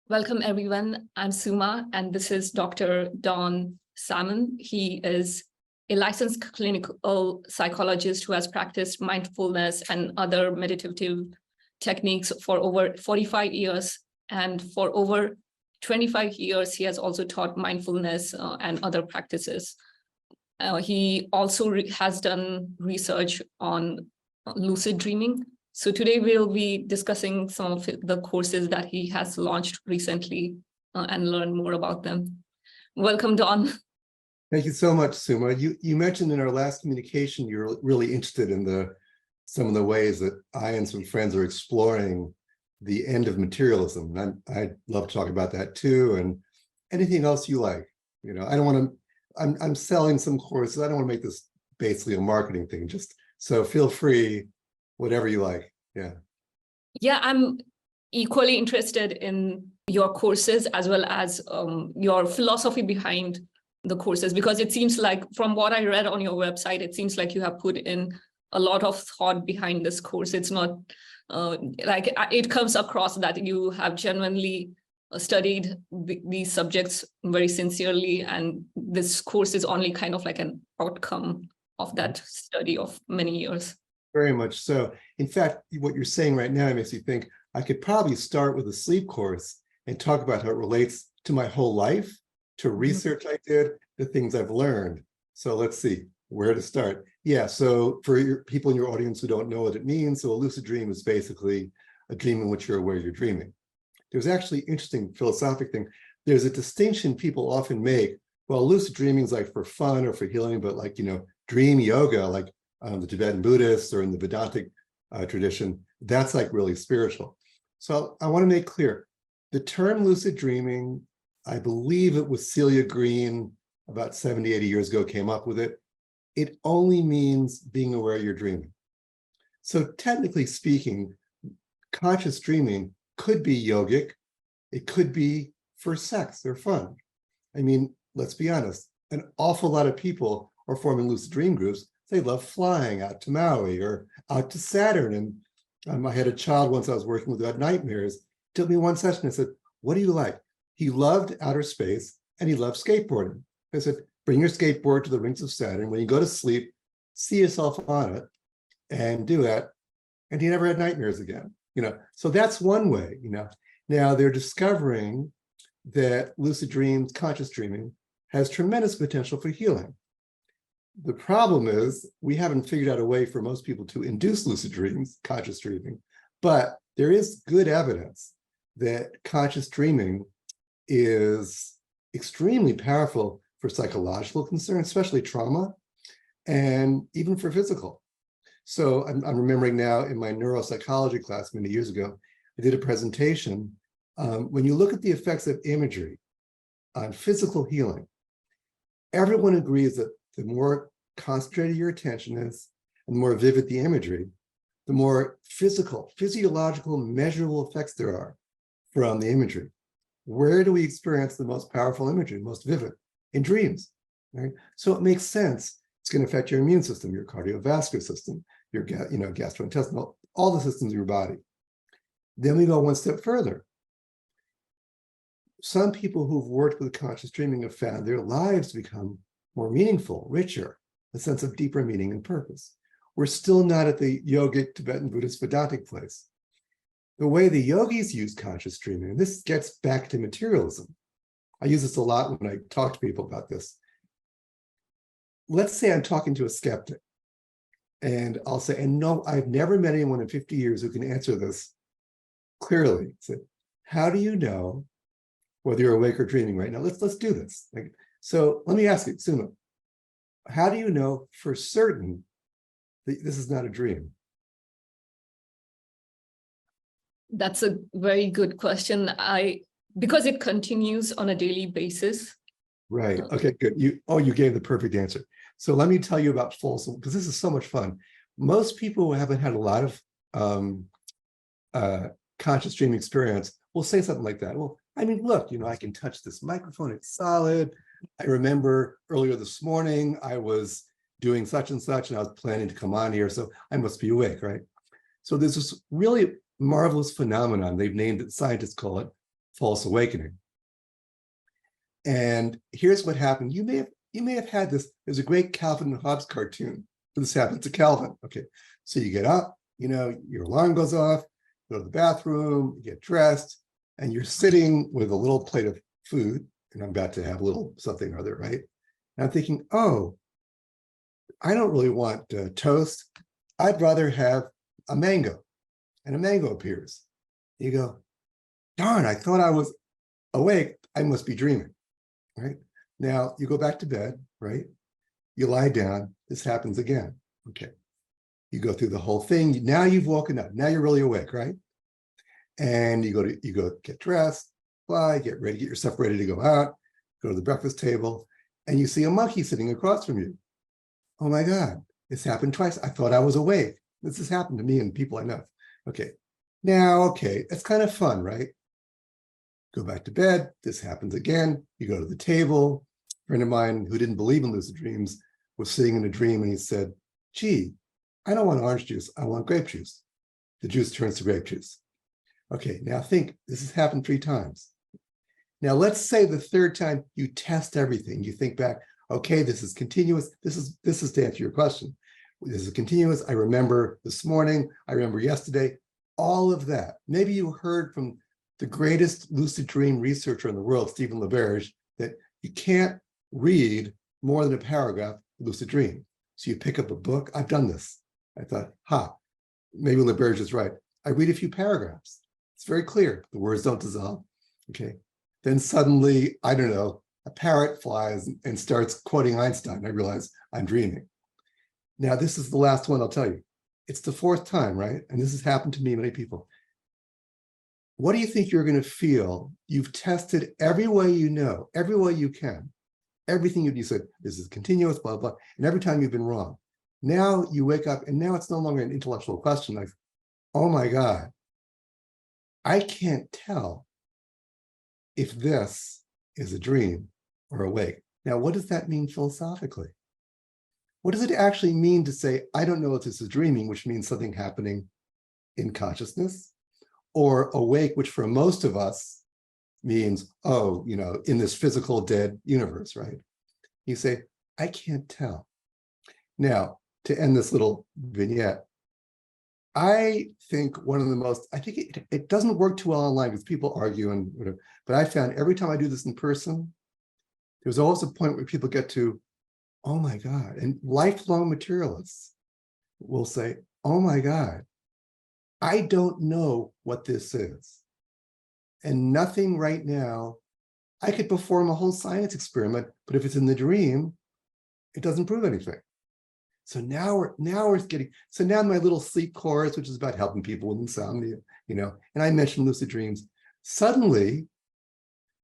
Welcome, everyone. I'm Suma, and this is Dr. Don Salmon. He is a licensed clinical psychologist who has practiced mindfulness and other meditative techniques for over 45 years. And for over 25 years, he has also taught mindfulness and other practices. He also has done research on lucid dreaming. So today we'll be discussing some of the courses that he has launched recently and learn more about them. Welcome, Don. Thank you so much, Suma. You mentioned in our last communication you're really interested in some of the ways that I and some friends are exploring the end of materialism. And I'd love to talk about that too, and anything else you like. You know, I don't want to. I'm selling some courses. I don't want to make this basically a marketing thing. Just so feel free. Whatever you like. Yeah. Yeah, I'm equally interested in your courses as well as your philosophy behind the courses, because it seems like from what I read on your website, it seems like you have put in a lot of thought behind this course. It's not like it comes across that you have genuinely studied these subjects very sincerely, and this course is only kind of like an outcome of that study of many years. Very much so. In fact, what you're saying right now makes me think I could probably start with a sleep course and talk about how it relates to my whole life, to research I did, the things I've learned. So let's see where to start. Yeah, so for people in your audience who don't know what it means, so a lucid dream is basically a dream in which you're aware you're dreaming. There's actually interesting philosophic thing. There's a distinction people often make. Well, lucid dreaming is like for fun or for healing, but like, you know, dream yoga, like the Tibetan Buddhists or in the Vedantic tradition, that's like really spiritual. So I want to make clear, the term lucid dreaming, I believe it was Celia Green about 70, 80 years ago came up with it. It only means being aware you're dreaming. So technically speaking, conscious dreaming could be yogic. It could be for sex or fun. I mean, let's be honest, an awful lot of people are forming lucid dream groups. They love flying out to Maui or out to Saturn. And I had a child once I was working with who had nightmares. He took me one session and said, what do you like? He loved outer space and he loved skateboarding. I said, bring your skateboard to the rings of Saturn. When you go to sleep, see yourself on it and do that. And he never had nightmares again. You know, so that's one way, you know. Now they're discovering that lucid dreams, conscious dreaming, has tremendous potential for healing. The problem is we haven't figured out a way for most people to induce lucid dreams, conscious dreaming, but there is good evidence that conscious dreaming is extremely powerful for psychological concerns, especially trauma, and even for physical. So I'm remembering now in my neuropsychology class many years ago, I did a presentation. When you look at the effects of imagery on physical healing, everyone agrees that the more concentrated your attention is, and the more vivid the imagery, the more physiological, measurable effects there are from the imagery. Where do we experience the most powerful imagery, most vivid? In dreams, right? So it makes sense. It's going to affect your immune system, your cardiovascular system, your gastrointestinal, all the systems of your body. Then we go one step further. Some people who've worked with conscious dreaming have found their lives become more meaningful, richer, a sense of deeper meaning and purpose. We're still not at the yogic Tibetan Buddhist Vedantic place. The way the yogis use conscious dreaming, and this gets back to materialism. I use this a lot when I talk to people about this. Let's say I'm talking to a skeptic, and I'll say, and no, I've never met anyone in 50 years who can answer this clearly. So how do you know whether you're awake or dreaming right now? Let's do this. So let me ask you, Suma, how do you know for certain that this is not a dream? That's a very good question. Because it continues on a daily basis. Right. Okay, good. You gave the perfect answer. So let me tell you about false, because this is so much fun. Most people who haven't had a lot of conscious dream experience will say something like that. Well, I mean, look, I can touch this microphone, it's solid. I remember earlier this morning, I was doing such and such, and I was planning to come on here, so I must be awake, right? So there's this really marvelous phenomenon, they've named it, scientists call it false awakening. And here's what happened. You may have had this. There's a great Calvin and Hobbes cartoon. This happened to Calvin. Okay, so you get up, your alarm goes off, go to the bathroom, you get dressed, and you're sitting with a little plate of food, and I'm about to have a little something or other, right? And I'm thinking, oh, I don't really want toast. I'd rather have a mango. And a mango appears. You go, darn, I thought I was awake. I must be dreaming, right? Now you go back to bed, right? You lie down. This happens again. Okay. You go through the whole thing. Now you've woken up. Now you're really awake, right? And you go get dressed, fly, get ready, get yourself ready to go out, go to the breakfast table, and you see a monkey sitting across from you. Oh my God, this happened twice. I thought I was awake. This has happened to me and people I know. Okay. Now, okay, it's kind of fun, right? Go back to bed. This happens again. You go to the table. A friend of mine who didn't believe in lucid dreams was sitting in a dream and he said, gee, I don't want orange juice. I want grape juice. The juice turns to grape juice. Okay, now think, this has happened 3 times. Now let's say the 3rd time you test everything. You think back, okay, this is continuous. This is to answer your question. This is continuous. I remember this morning. I remember yesterday. All of that. Maybe you heard from the greatest lucid dream researcher in the world, Stephen LaBerge, that you can't read more than a paragraph of lucid dream. So you pick up a book. I've done this. I thought, maybe LaBerge is right. I read a few paragraphs. It's very clear. The words don't dissolve. Okay. Then suddenly, I don't know, a parrot flies and starts quoting Einstein. I realize I'm dreaming. Now, this is the last one I'll tell you. It's the 4th time, right? And this has happened to me, many people. What do you think you're going to feel? You've tested every way you know, every way you can. Everything you said, this is continuous, blah, blah. And every time you've been wrong. Now you wake up and now it's no longer an intellectual question like, oh my God, I can't tell if this is a dream or awake. Now, what does that mean philosophically? What does it actually mean to say, I don't know if this is dreaming, which means something happening in consciousness, or awake, which for most of us means, oh, in this physical dead universe, right? You say, I can't tell. Now, to end this little vignette, I think one of the most, I think it doesn't work too well online because people argue and whatever, but I found every time I do this in person, there's always a point where people get to, oh my God, and lifelong materialists will say, oh my God, I don't know what this is. And nothing right now, I could perform a whole science experiment, but if it's in the dream, it doesn't prove anything. So now we're getting, so now my little sleep course, which is about helping people with insomnia, and I mentioned lucid dreams. Suddenly,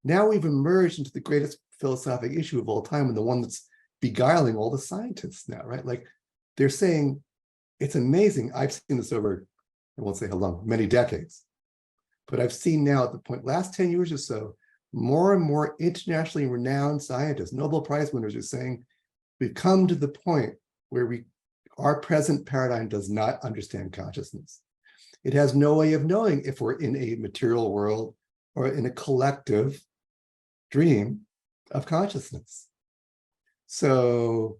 now we've emerged into the greatest philosophic issue of all time, and the one that's beguiling all the scientists now, right? Like they're saying, it's amazing. I've seen this over, I won't say how long, many decades, but I've seen now at the point, last 10 years or so, more and more internationally renowned scientists, Nobel Prize winners are saying, we've come to the point where our present paradigm does not understand consciousness. It has no way of knowing if we're in a material world or in a collective dream of consciousness. So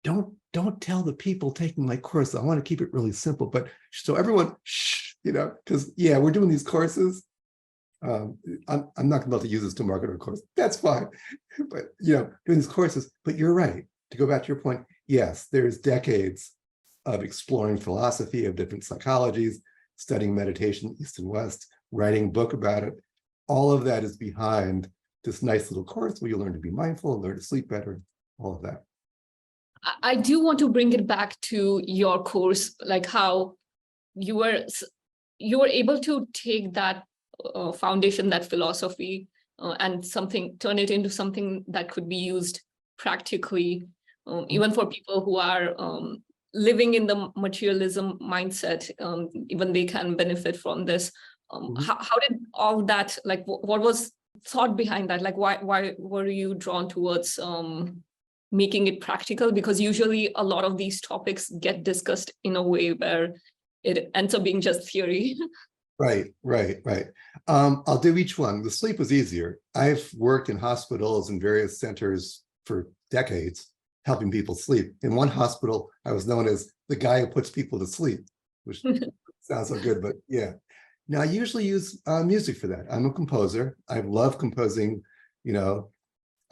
don't tell the people taking my course. I want to keep it really simple, but so everyone, shh, because we're doing these courses. I'm not going to be able to use this to market our course. That's fine, but doing these courses. But you're right. To go back to your point, yes, there's decades of exploring philosophy of different psychologies, studying meditation east and west, writing a book about it. All of that is behind this nice little course where you learn to be mindful, learn to sleep better, all of that. I do want to bring it back to your course, like how you were able to take that foundation, that philosophy, and turn it into something that could be used practically, even for people who are living in the materialism mindset. Even they can benefit from this. How did all that, like, what was thought behind that? Like, why were you drawn towards making it practical? Because usually a lot of these topics get discussed in a way where it ends up being just theory. Right, right, right. I'll do each one. The sleep was easier. I've worked in hospitals and various centers for decades, helping people sleep. In one hospital, I was known as the guy who puts people to sleep, which sounds so good, but yeah. Now, I usually use music for that. I'm a composer. I love composing, you know,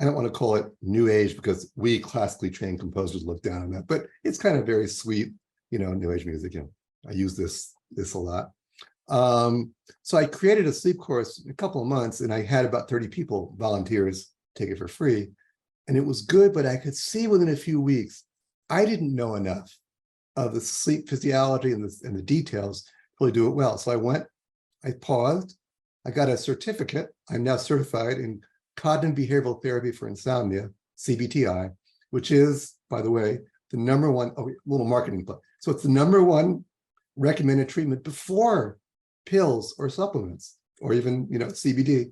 I don't want to call it new age because we classically trained composers look down on that, but it's kind of very sweet, new age music. I use this a lot. So I created a sleep course in a couple of months, and I had about 30 people, volunteers, take it for free. And it was good, but I could see within a few weeks, I didn't know enough of the sleep physiology and the details to really do it well. So I paused, I got a certificate. I'm now certified in cognitive behavioral therapy for insomnia, CBTI, which is, by the way, the number one, little marketing plug. So it's the number one recommended treatment before pills or supplements, or even, CBD,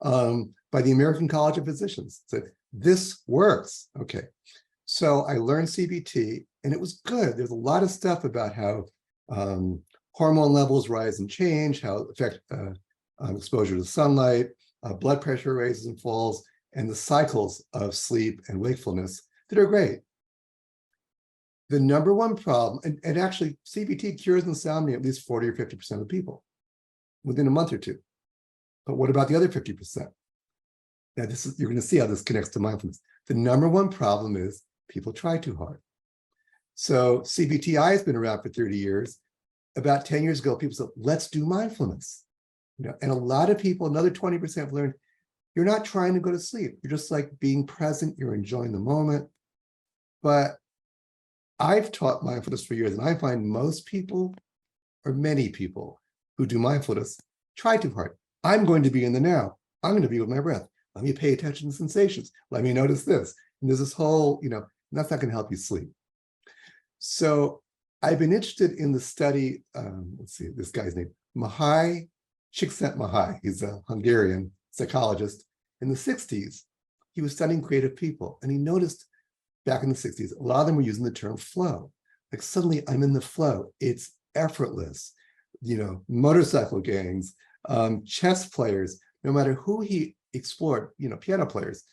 by the American College of Physicians. So this works. Okay. So I learned CBT and it was good. There's a lot of stuff about how hormone levels rise and change, how affect exposure to sunlight, blood pressure raises and falls, and the cycles of sleep and wakefulness that are great. The number one problem, and actually CBT cures insomnia at least 40 or 50% of people within a month or two. But what about the other 50%? Now, you're going to see how this connects to mindfulness. The number one problem is people try too hard. So CBTI has been around for 30 years. About 10 years ago, people said, let's do mindfulness. And a lot of people, another 20% have learned, you're not trying to go to sleep. You're just like being present. You're enjoying the moment. But I've taught mindfulness for years, and I find most people, or many people who do mindfulness, try too hard. I'm going to be in the now. I'm going to be with my breath. Let me pay attention to sensations. Let me notice this. And there's this whole, that's not going to help you sleep. So I've been interested in the study, let's see, this guy's name, Csikszentmihalyi. He's a Hungarian psychologist. In the 60s, he was studying creative people, and he noticed back in the 60s, a lot of them were using the term flow. Like, suddenly I'm in the flow. It's effortless. Motorcycle gangs, chess players, no matter who he explored, piano players.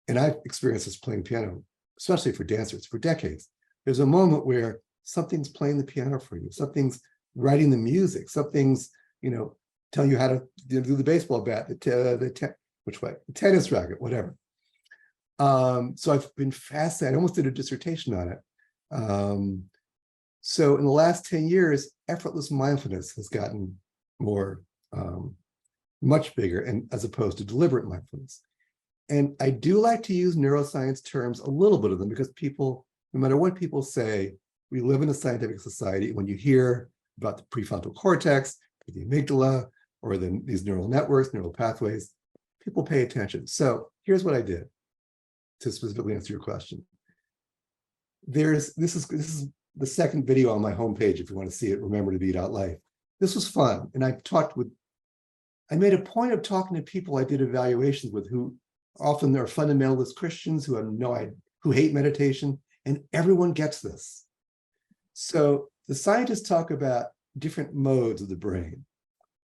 And I've experienced this playing piano, especially for dancers, for decades. There's a moment where something's playing the piano for you, something's writing the music, something's, telling you how to do the baseball bat, the tennis racket, whatever. So I've been fascinated. I almost did a dissertation on it. So in the last 10 years, effortless mindfulness has gotten more, much bigger, and as opposed to deliberate mindfulness. And I do like to use neuroscience terms, a little bit of them, because people, no matter what people say, we live in a scientific society. When you hear about the prefrontal cortex, or the amygdala, or these neural networks, neural pathways, people pay attention. So here's what I did to specifically answer your question. This is the second video on my homepage. If you want to see it, remember to be .life. This was fun, and I made a point of talking to people I did evaluations with, who often are fundamentalist Christians who have who hate meditation, and everyone gets this. So the scientists talk about different modes of the brain.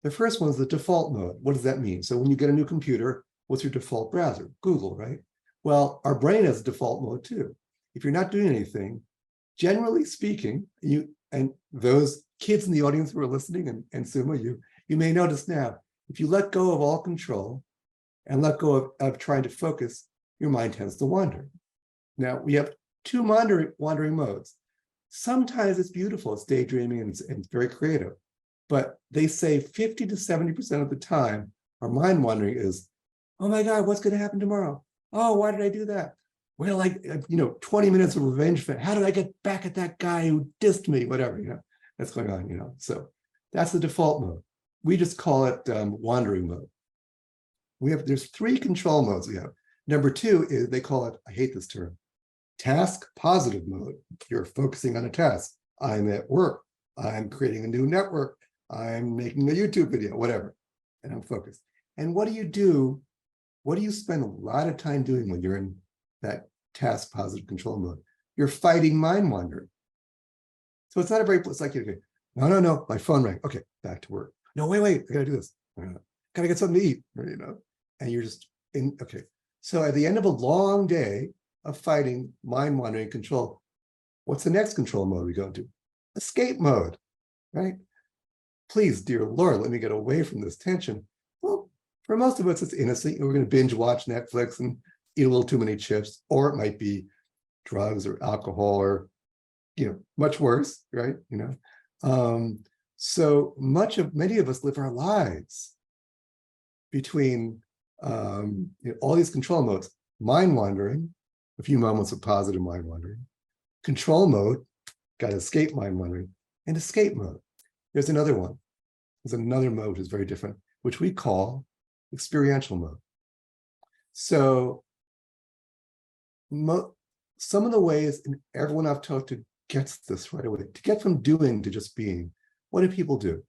The first one is the default mode. What does that mean? So when you get a new computer, what's your default browser? Google, right? Well, our brain has a default mode too. If you're not doing anything, generally speaking, and those kids in the audience who are listening, and Suma, you may notice now, if you let go of all control and let go of trying to focus, your mind tends to wander. Now, we have two wandering modes. Sometimes it's beautiful, it's daydreaming, and it's very creative. But they say 50 to 70% of the time, our mind wandering is, oh my God, what's going to happen tomorrow? Oh, why did I do that? Well, 20 minutes of revenge. How did I get back at that guy who dissed me? Whatever, that's going on, So that's the default mode. We just call it wandering mode. There's three control modes we have. Number two is, they call it, I hate this term, task positive mode. You're focusing on a task. I'm at work. I'm creating a new network. I'm making a YouTube video, whatever. And I'm focused. And what do you do? What do you spend a lot of time doing when you're in that task positive control mode? You're fighting mind wandering. So it's not a very, it's like, no, my phone rang. Okay, back to work. No, wait, I gotta do this. Gotta get something to eat, and you're just in, okay. So at the end of a long day of fighting, mind wandering, control, what's the next control mode we go into? Escape mode, right? Please, dear Lord, let me get away from this tension. Well, for most of us, it's innocent. We're going to binge watch Netflix and eat a little too many chips, or it might be drugs or alcohol or, much worse, right? So many of us live our lives between all these control modes: mind wandering, a few moments of positive mind wandering, control mode, got to escape mind wandering, and escape mode. There's another one. There's another mode that's very different, which we call experiential mode. So some of the ways, and everyone I've talked to gets this right away, to get from doing to just being. What do people do?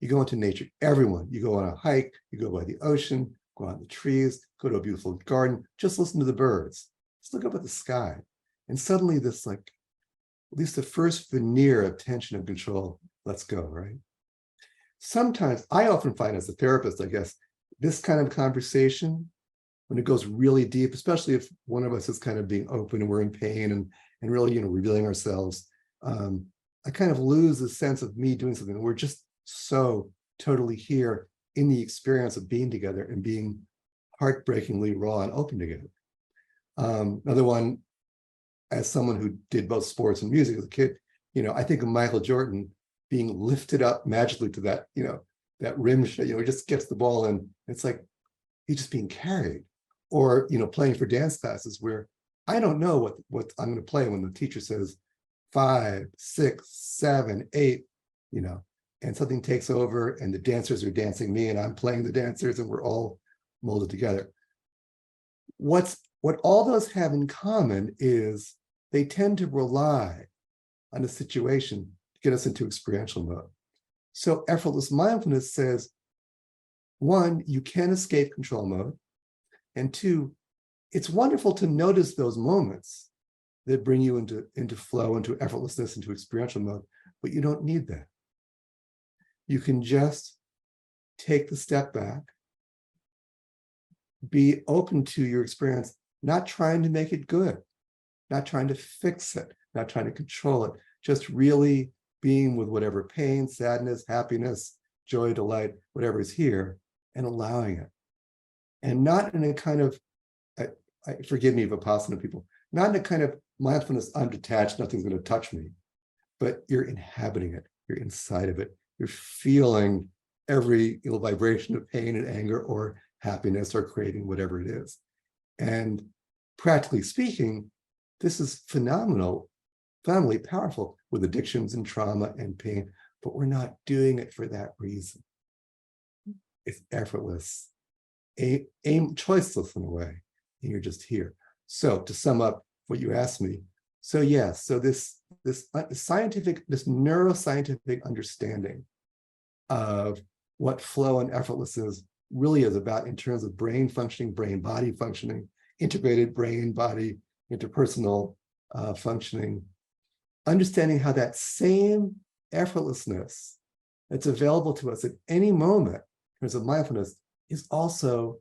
You go into nature, everyone. You go on a hike, you go by the ocean, go out in the trees, go to a beautiful garden, just listen to the birds. Just look up at the sky. And suddenly this, at least the first veneer of tension and control, let's go, right? Sometimes, I often find as a therapist, I guess, this kind of conversation, when it goes really deep, especially if one of us is kind of being open and we're in pain and really, revealing ourselves, I kind of lose the sense of me doing something. We're just so totally here in the experience of being together and being heartbreakingly raw and open together. Another one, as someone who did both sports and music as a kid, I think of Michael Jordan being lifted up magically to that, that rim shot, he just gets the ball and it's like he's just being carried. Or, playing for dance classes where I don't know what I'm going to play when the teacher says 5, 6, 7, 8, and something takes over and the dancers are dancing me and I'm playing the dancers and we're all molded together. What all those have in common is they tend to rely on a situation to get us into experiential mode. So effortless mindfulness says, 1, you can escape control mode. And 2, it's wonderful to notice those moments that bring you into flow, into effortlessness, into experiential mode, but you don't need that. You can just take the step back, be open to your experience, not trying to make it good, not trying to fix it, not trying to control it, just really being with whatever pain, sadness, happiness, joy, delight, whatever is here, and allowing it. And not in a kind of, forgive me, Vipassana people, not in a kind of mindfulness, I'm detached, nothing's going to touch me, but you're inhabiting it, you're inside of it, you're feeling every vibration of pain and anger or happiness or craving, whatever it is. And practically speaking, this is phenomenally powerful with addictions and trauma and pain, but we're not doing it for that reason. It's effortless, choiceless in a way, and you're just here. So to sum up what you asked me, so yes, so this neuroscientific understanding of what flow and effortlessness really is about in terms of brain functioning, brain-body functioning, integrated brain-body, interpersonal functioning, understanding how that same effortlessness that's available to us at any moment in terms of mindfulness is also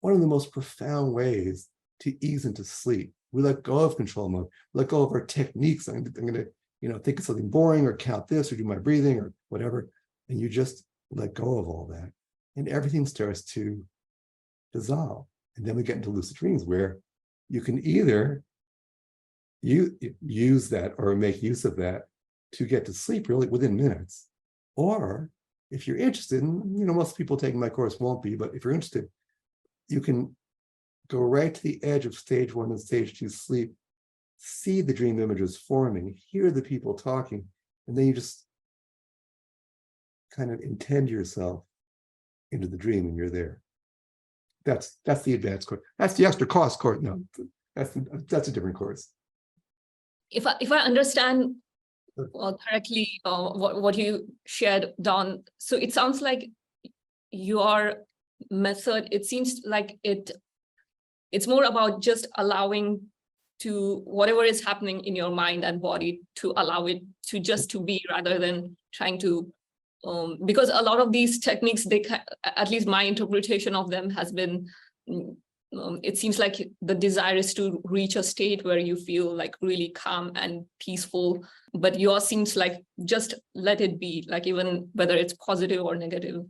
one of the most profound ways to ease into sleep. We let go of control mode, let go of our techniques. I'm going to, think of something boring or count this or do my breathing or whatever. And you just let go of all that. And everything starts to dissolve. And then we get into lucid dreams where you can either use that or make use of that to get to sleep really within minutes. Or if you're interested, and most people taking my course won't be, but if you're interested, you can go right to the edge of stage 1 and stage 2 sleep, see the dream images forming, hear the people talking, and then you just kind of intend yourself into the dream and you're there. That's the advanced course. That's the extra cost course. No, that's a different course. If I understand correctly what you shared, Don, so it sounds like your method, it seems like it's more about just allowing to whatever is happening in your mind and body to allow it to just to be rather than trying to because a lot of these techniques, at least my interpretation of them has been, it seems like the desire is to reach a state where you feel like really calm and peaceful, but yours seems like just let it be, like even whether it's positive or negative.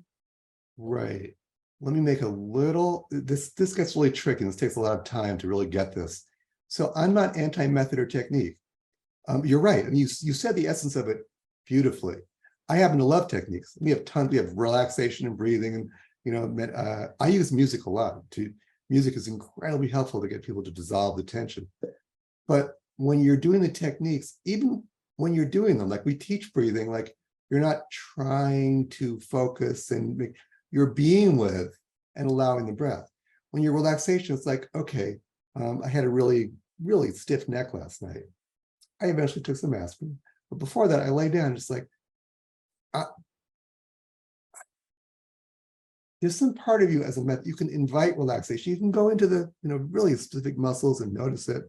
Right. Let me make a little, this gets really tricky. This takes a lot of time to really get this. So I'm not anti-method or technique. You're right. I mean, you said the essence of it beautifully. I happen to love techniques. We have relaxation and breathing, and I use music a lot. Music is incredibly helpful to get people to dissolve the tension. But when you're doing the techniques, even when you're doing them, like we teach breathing, like you're not trying to focus and you're being with and allowing the breath. When you're relaxation, it's like, okay, I had a really, really stiff neck last night. I eventually took some aspirin, but before that, I lay down just like, there's some part of you as a method, you can invite relaxation. You can go into the, really specific muscles and notice it.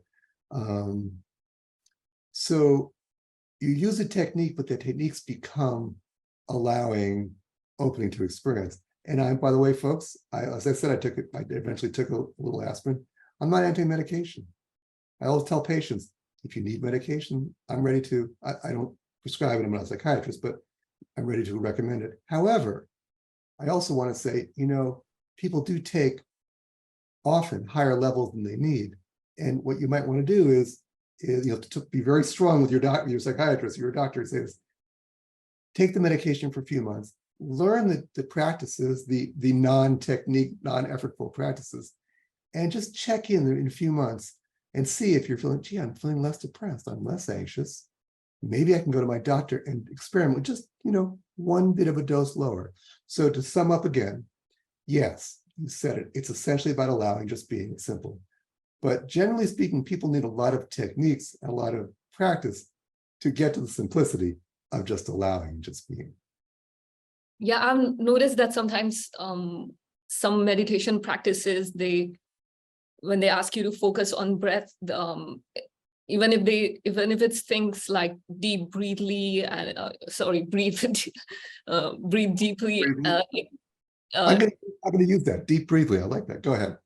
So you use a technique, but the techniques become allowing, opening to experience. And by the way, folks, as I said, I eventually took a little aspirin. I'm not anti-medication. I always tell patients, if you need medication, I'm ready to, I don't prescribe it, I'm not a psychiatrist, but I'm ready to recommend it. However, I also want to say, people do take often higher levels than they need. And what you might want to do is to be very strong with your doctor, your psychiatrist, your doctor says, take the medication for a few months, learn the practices, the non-technique, non-effortful practices, and just check in a few months and see if you're feeling, gee, I'm feeling less depressed, I'm less anxious. Maybe I can go to my doctor and experiment with just, one bit of a dose lower. So to sum up again, yes, you said it. It's essentially about allowing, just being simple. But generally speaking, people need a lot of techniques and a lot of practice to get to the simplicity of just allowing, just being. Yeah, I've noticed that sometimes some meditation practices, when they ask you to focus on breath, even if it's things like deep breathly and breathe deeply. I'm going to use that, deep breathly. I like that. Go ahead.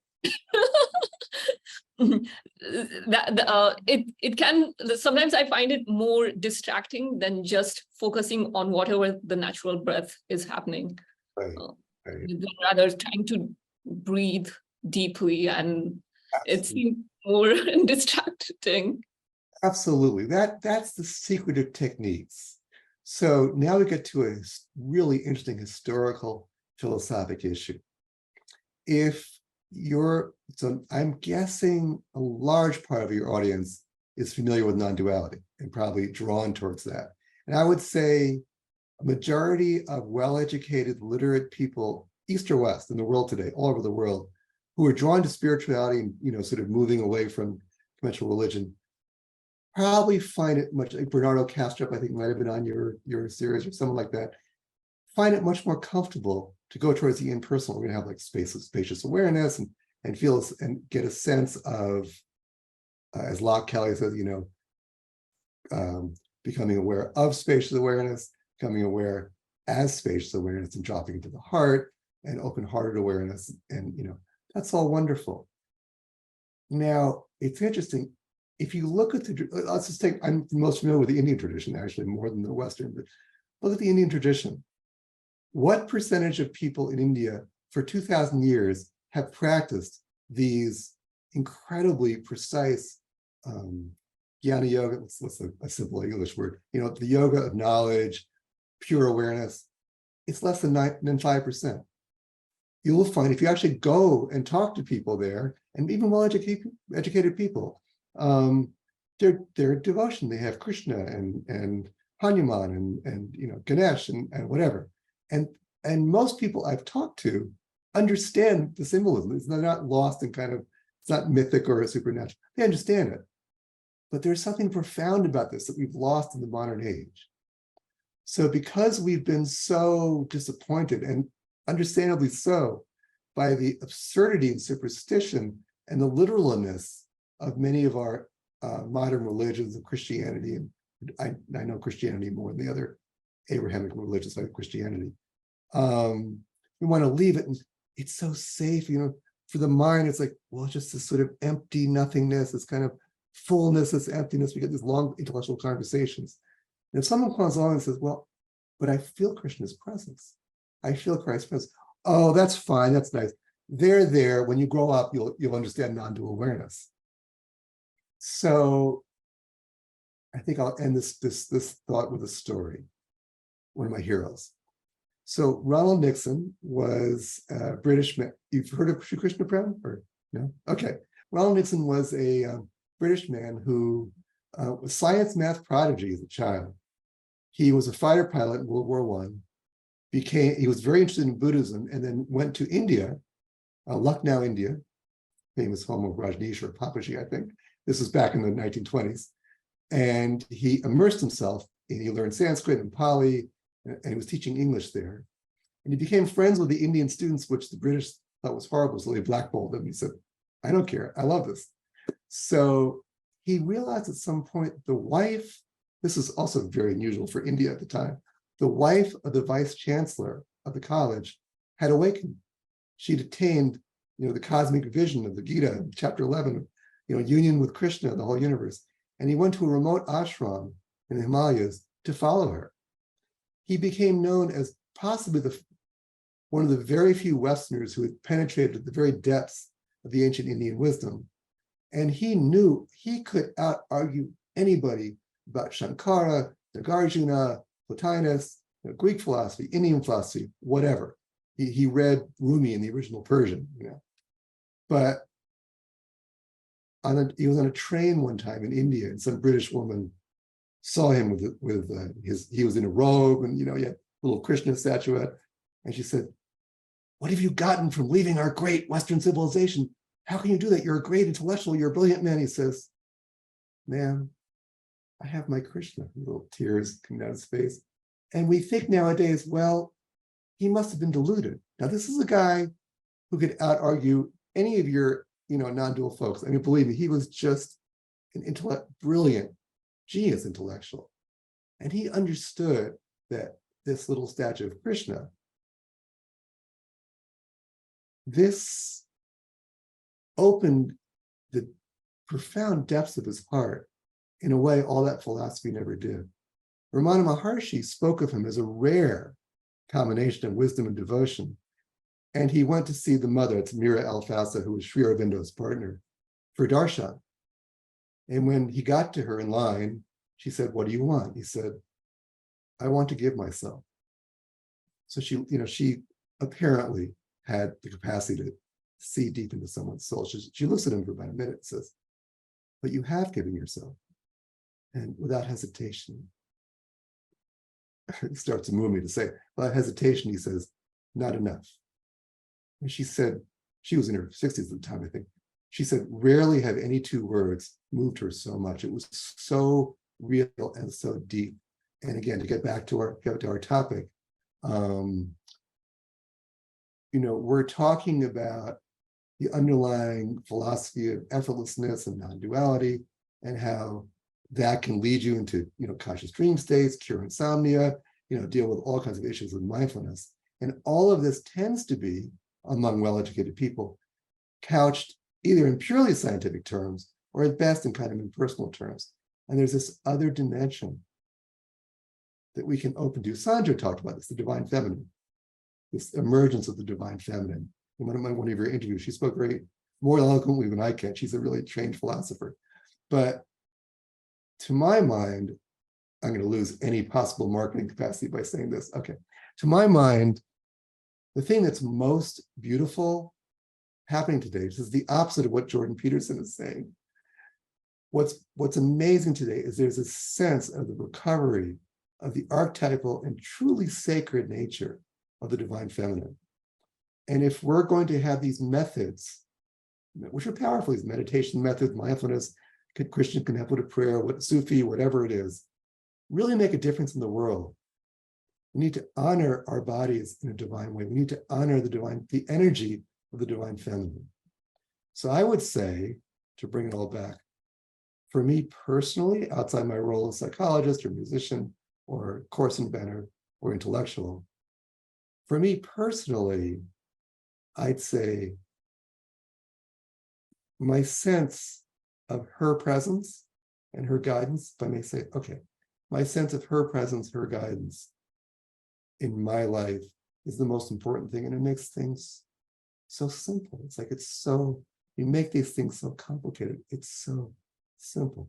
It can sometimes I find it more distracting than just focusing on whatever the natural breath is happening. Right. Rather trying to breathe deeply, and Absolutely. It seems more distracting. Absolutely. That's the secret of techniques. So now we get to a really interesting historical philosophic issue. So I'm guessing a large part of your audience is familiar with non-duality and probably drawn towards that. And I would say a majority of well-educated, literate people, East or West, in the world today, all over the world, who are drawn to spirituality and, sort of moving away from conventional religion, probably find it much like Bernardo Kastrup, I think might have been on your series or someone like that, find it much more comfortable to go towards the impersonal. We're going to have like spacious awareness and feel and get a sense of, as Locke Kelly says, becoming aware of spacious awareness, becoming aware as spacious awareness, and dropping into the heart and open-hearted awareness. And, that's all wonderful. Now, it's interesting. If you look at let's just take, I'm most familiar with the Indian tradition, actually, more than the Western, but look at the Indian tradition. What percentage of people in India for 2,000 years have practiced these incredibly precise jnana yoga? What's a simple English word? The yoga of knowledge, pure awareness. It's less than 5%. You will find if you actually go and talk to people there, and even well-educated people, their devotion. They have Krishna and Hanuman and Ganesh and whatever. And most people I've talked to understand the symbolism. It's not lost in it's not mythic or supernatural. They understand it. But there's something profound about this that we've lost in the modern age. So because we've been so disappointed, and understandably so, by the absurdity and superstition and the literalness of many of our modern religions of Christianity, and I know Christianity more than the other Abrahamic religious like Christianity. We want to leave it, and it's so safe, for the mind. It's like, well, just this sort of empty nothingness, this kind of fullness, this emptiness. We get these long intellectual conversations. And if someone comes along and says, well, but I feel Krishna's presence, I feel Christ's presence. Oh, that's fine, that's nice. They're there. When you grow up, you'll understand non-dual awareness. So I think I'll end this thought with a story. One of my heroes. So Ronald Nixon was a British man. You've heard of Sri Krishna Prem, or no? Okay. Ronald Nixon was a British man who was science math prodigy as a child. He was a fighter pilot in World War I. He was very interested in Buddhism, and then went to India, Lucknow, India, famous home of Rajneeshwar Papaji, I think. This was back in the 1920s. And he immersed himself and he learned Sanskrit and Pali, and he was teaching English there. And he became friends with the Indian students, which the British thought was horrible, so they blackballed him. He said, I don't care, I love this. So he realized at some point the wife, this is also very unusual for India at the time, the wife of the vice chancellor of the college had awakened. She'd attained, the cosmic vision of the Gita, chapter 11, union with Krishna, the whole universe. And he went to a remote ashram in the Himalayas to follow her. He became known as possibly one of the very few Westerners who had penetrated the very depths of the ancient Indian wisdom. And he knew he could out-argue anybody about Shankara, Nagarjuna, Plotinus, Greek philosophy, Indian philosophy, whatever. He read Rumi in the original Persian, But he was on a train one time in India, and some British woman saw him he was in a robe, and he had a little Krishna statuette, and she said, what have you gotten from leaving our great Western civilization? How can you do that? You're a great intellectual, you're a brilliant man. He says, ma'am, I have my Krishna. Little tears coming down his face. And we think nowadays, well, he must have been deluded. Now, this is a guy who could out-argue any of your non-dual folks. I mean, believe me, he was just an brilliant, genius intellectual. And he understood that this little statue of Krishna, this opened the profound depths of his heart in a way all that philosophy never did. Ramana Maharshi spoke of him as a rare combination of wisdom and devotion. And he went to see the mother, it's Mira Alfasa, who was Sri Aurobindo's partner, for darshan. And when he got to her in line, she said, what do you want? He said, I want to give myself. So she apparently had the capacity to see deep into someone's soul. She looks at him for about a minute and says, but you have given yourself. And without hesitation, it starts to move me to say, without hesitation, he says, not enough. And she said, she was in her 60s at the time, I think. She said, rarely have any two words moved her so much. It was so real and so deep. And again, to get back to our topic, we're talking about the underlying philosophy of effortlessness and non-duality, and how that can lead you into, conscious dream states, cure insomnia, deal with all kinds of issues with mindfulness. And all of this tends to be, among well-educated people, couched either in purely scientific terms or at best in kind of impersonal terms. And there's this other dimension that we can open to. Sandra talked about this, the divine feminine, this emergence of the divine feminine. In one of your interviews, she spoke more eloquently than I can. She's a really trained philosopher. But to my mind, I'm going to lose any possible marketing capacity by saying this. Okay. To my mind, the thing that's most beautiful happening today, this is the opposite of what Jordan Peterson is saying. What's amazing today is there's a sense of the recovery of the archetypal and truly sacred nature of the divine feminine. And if we're going to have these methods, which are powerful, these meditation methods, mindfulness, Christian contemplative prayer, Sufi, whatever it is, really make a difference in the world, we need to honor our bodies in a divine way. We need to honor the energy of the divine feminine. So I would say, to bring it all back, for me personally, outside my role as psychologist or musician or course inventor, or intellectual. For me personally, I'd say my sense of her presence and her guidance, if I may say, okay, my sense of her presence, her guidance in my life is the most important thing. And it makes things so simple. It's like, it's so, you make these things so complicated. It's so simple.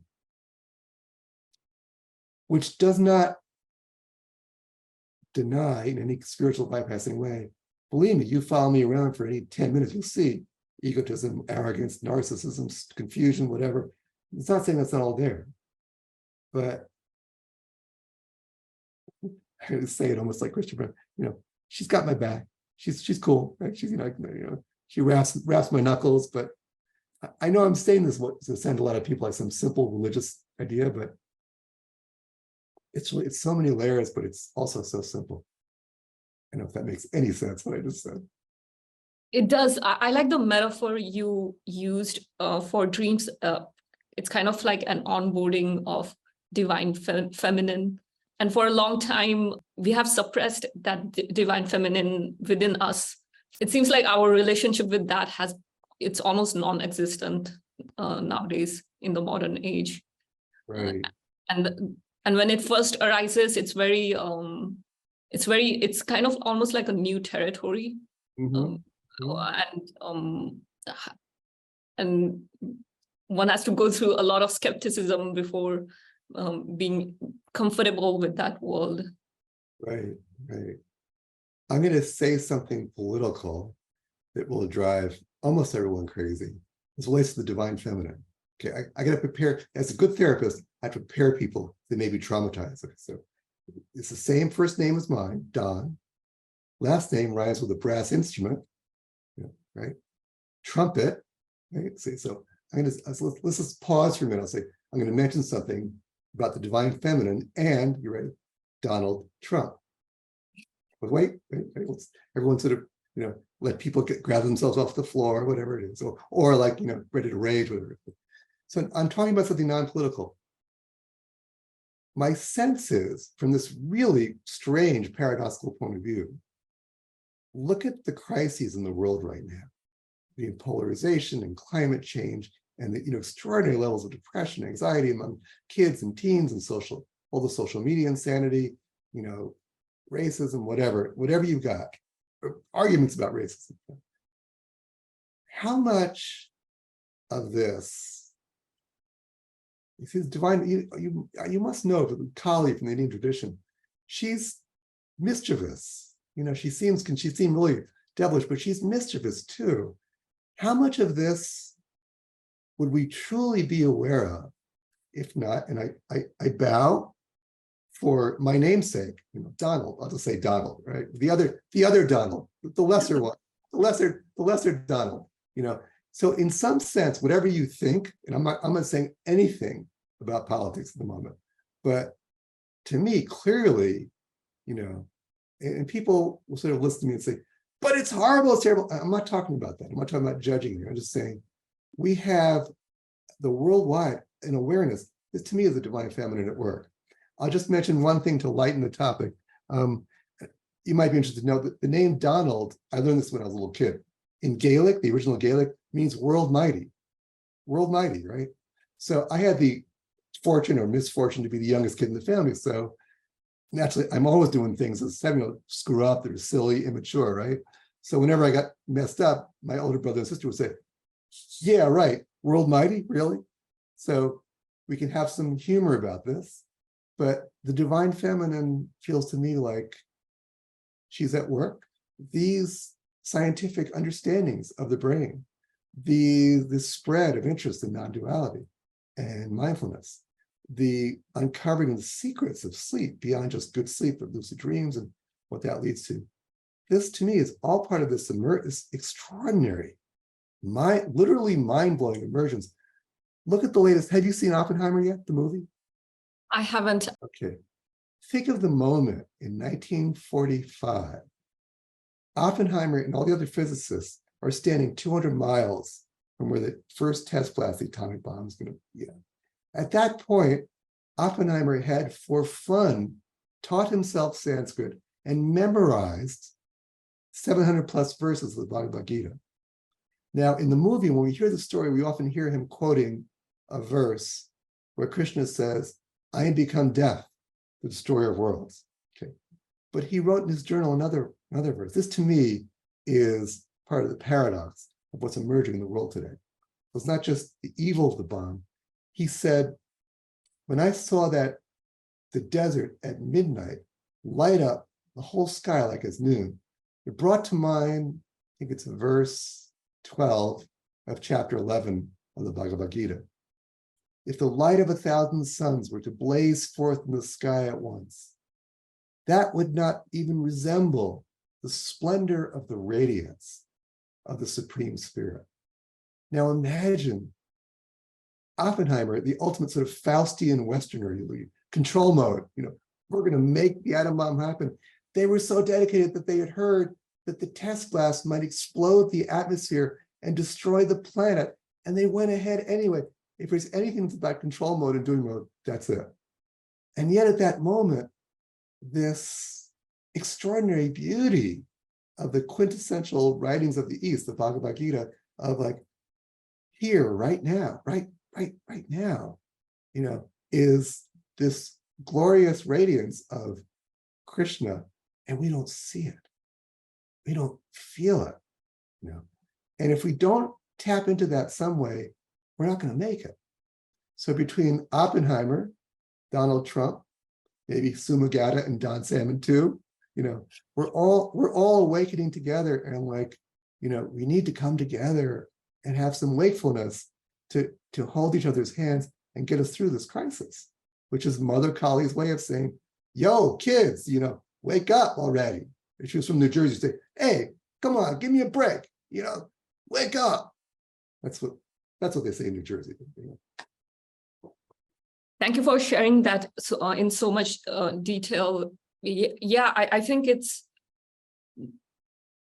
Which does not deny in any spiritual bypassing way. Believe me, you follow me around for any 10 minutes, you'll see egotism, arrogance, narcissism, confusion, whatever. It's not saying that's not all there, but I'm going to say it almost like Christian, but she's got my back. She's cool, right? She's she wraps my knuckles, but I know I'm saying this to send a lot of people like some simple religious idea, but it's so many layers, but it's also so simple. I don't know if that makes any sense what I just said. It does. I like the metaphor you used for dreams. It's kind of like an onboarding of divine feminine. And for a long time, we have suppressed that divine feminine within us. It seems like our relationship with that it's almost non-existent nowadays in the modern age. Right. And when it first arises, it's kind of almost like a new territory. Mm-hmm. And one has to go through a lot of skepticism before being comfortable with that world. Right. I'm going to say something political that will drive almost everyone crazy. This relates to the divine feminine. Okay, I got to prepare, as a good therapist, I prepare people that may be traumatized. Okay, so it's the same first name as mine, Don. Last name rhymes with a brass instrument, right? Trumpet, right? So let's just pause for a minute. I'll say, I'm going to mention something about the divine feminine and, you ready? Donald Trump. But wait, everyone sort of, let people grab themselves off the floor, whatever it is, or like, ready to rage, whatever. So I'm talking about something non-political. My sense is, from this really strange paradoxical point of view, look at the crises in the world right now, the polarization and climate change and the extraordinary levels of depression, anxiety among kids and teens and all the social media insanity, racism, whatever you've got, arguments about racism. How much of this, you see, divine, you must know, the Kali from the Indian tradition, she's mischievous. She seems really devilish, but she's mischievous too. How much of this would we truly be aware of? If not, and I bow for my namesake, Donald. I'll just say Donald, right? The other Donald, the lesser one, the lesser Donald. So in some sense, whatever you think, and I'm not saying anything about politics at the moment, but to me, clearly, and people will sort of listen to me and say, but it's horrible, it's terrible. I'm not talking about that. I'm not talking about judging here. I'm just saying we have the worldwide an awareness. This to me is the divine feminine at work. I'll just mention one thing to lighten the topic. You might be interested to know that the name Donald, I learned this when I was a little kid. In Gaelic, the original Gaelic means world mighty. World mighty, right? So I had the fortune or misfortune to be the youngest kid in the family. So naturally, I'm always doing things as screw up, they're silly, immature, right? So whenever I got messed up, my older brother and sister would say, yeah, right, world mighty, really? So we can have some humor about this, but the divine feminine feels to me like she's at work. These scientific understandings of the brain, the spread of interest in non-duality and mindfulness, the uncovering of the secrets of sleep beyond just good sleep, but lucid dreams and what that leads to. This to me is all part of this extraordinary, literally mind-blowing emergence. Look at the latest. Have you seen Oppenheimer yet, the movie? I haven't. Okay. Think of the moment in 1945. Oppenheimer and all the other physicists are standing 200 miles from where the first test blast, the atomic bomb, is going to be. At that point, Oppenheimer had, for fun, taught himself Sanskrit, and memorized 700 plus verses of the Bhagavad Gita. Now, in the movie, when we hear the story, we often hear him quoting a verse where Krishna says, I am become death, the destroyer of worlds. Okay. But he wrote in his journal another verse. This, to me, is part of the paradox of what's emerging in the world today. It's not just the evil of the bomb. He said, when I saw that the desert at midnight light up the whole sky like it's noon, it brought to mind, I think it's verse 12 of chapter 11 of the Bhagavad Gita. If the light of 1,000 suns were to blaze forth in the sky at once, that would not even resemble the splendor of the radiance of the Supreme Spirit. Now imagine Oppenheimer, the ultimate sort of Faustian Westerner, control mode, we're going to make the atom bomb happen. They were so dedicated that they had heard that the test blast might explode the atmosphere and destroy the planet. And they went ahead anyway. If there's anything that's about control mode and doing mode, that's it. And yet at that moment, this extraordinary beauty of the quintessential writings of the East, the Bhagavad Gita, of like, here, right now, right now, is this glorious radiance of Krishna, and we don't see it. We don't feel it, And if we don't tap into that some way, we're not going to make it. So between Oppenheimer, Donald Trump, maybe Sumagata and Don Salmon too, we're all awakening together, and we need to come together and have some wakefulness to hold each other's hands and get us through this crisis, which is Mother Kali's way of saying, yo, kids, wake up already. She was from New Jersey, say, hey, come on, give me a break, wake up. That's what they say in New Jersey. Thank you for sharing that in so much detail. Yeah, I think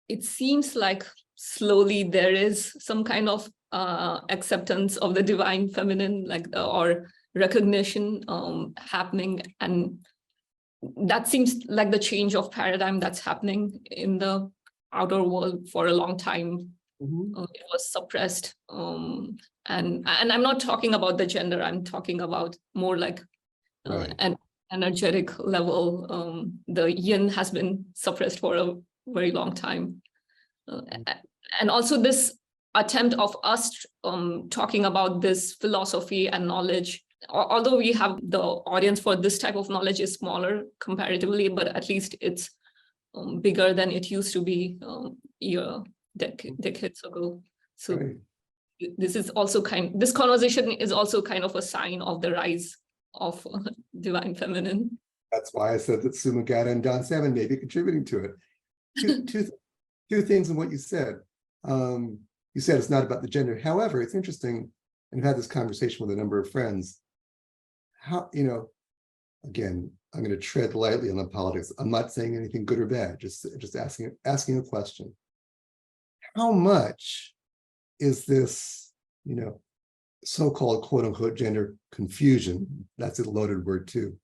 it seems like slowly there is some kind of acceptance of the divine feminine, or recognition happening, and that seems like the change of paradigm that's happening in the outer world. For a long time. It was suppressed, and I'm not talking about the gender. I'm talking about more like an energetic level. The yin has been suppressed for a very long time, and also this attempt of us talking about this philosophy and knowledge. Although we have the audience for this type of knowledge is smaller comparatively, but at least it's bigger than it used to be decades ago. So this is also this conversation is also kind of a sign of the rise of divine feminine. That's why I said that Sumagata and Don Salmon may be contributing to it. Two things in what you said. You said it's not about the gender. However, it's interesting, and I've had this conversation with a number of friends. How, again, I'm going to tread lightly on the politics. I'm not saying anything good or bad, just asking a question. How much is this, so-called quote unquote gender confusion? That's a loaded word too.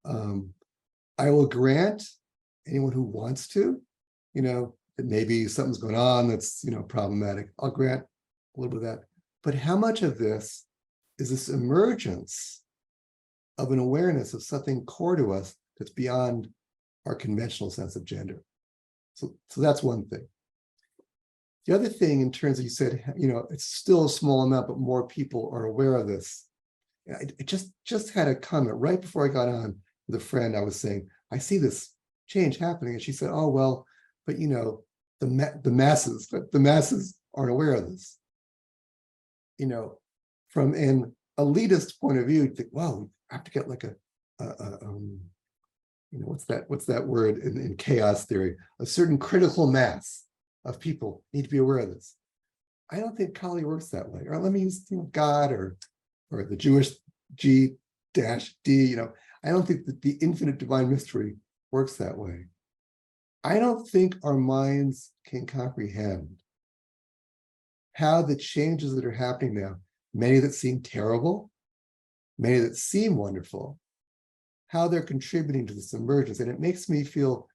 I will grant anyone who wants to, that maybe something's going on that's, problematic. I'll grant a little bit of that. But how much of this is this emergence of an awareness of something core to us that's beyond our conventional sense of gender? So that's one thing. The other thing, in terms of, you said, it's still a small amount, but more people are aware of this. I just had a comment right before I got on with a friend. I was saying, I see this change happening. And she said, oh, well, but the masses aren't aware of this. From an elitist point of view, you think, well, we have to get like what's that word in chaos theory? A certain critical mass of people need to be aware of this. I don't think Kali works that way. Or let me use God or the Jewish G-D. I don't think that the infinite divine mystery works that way. I don't think our minds can comprehend how the changes that are happening now, many that seem terrible, many that seem wonderful, how they're contributing to this emergence. And it makes me feel,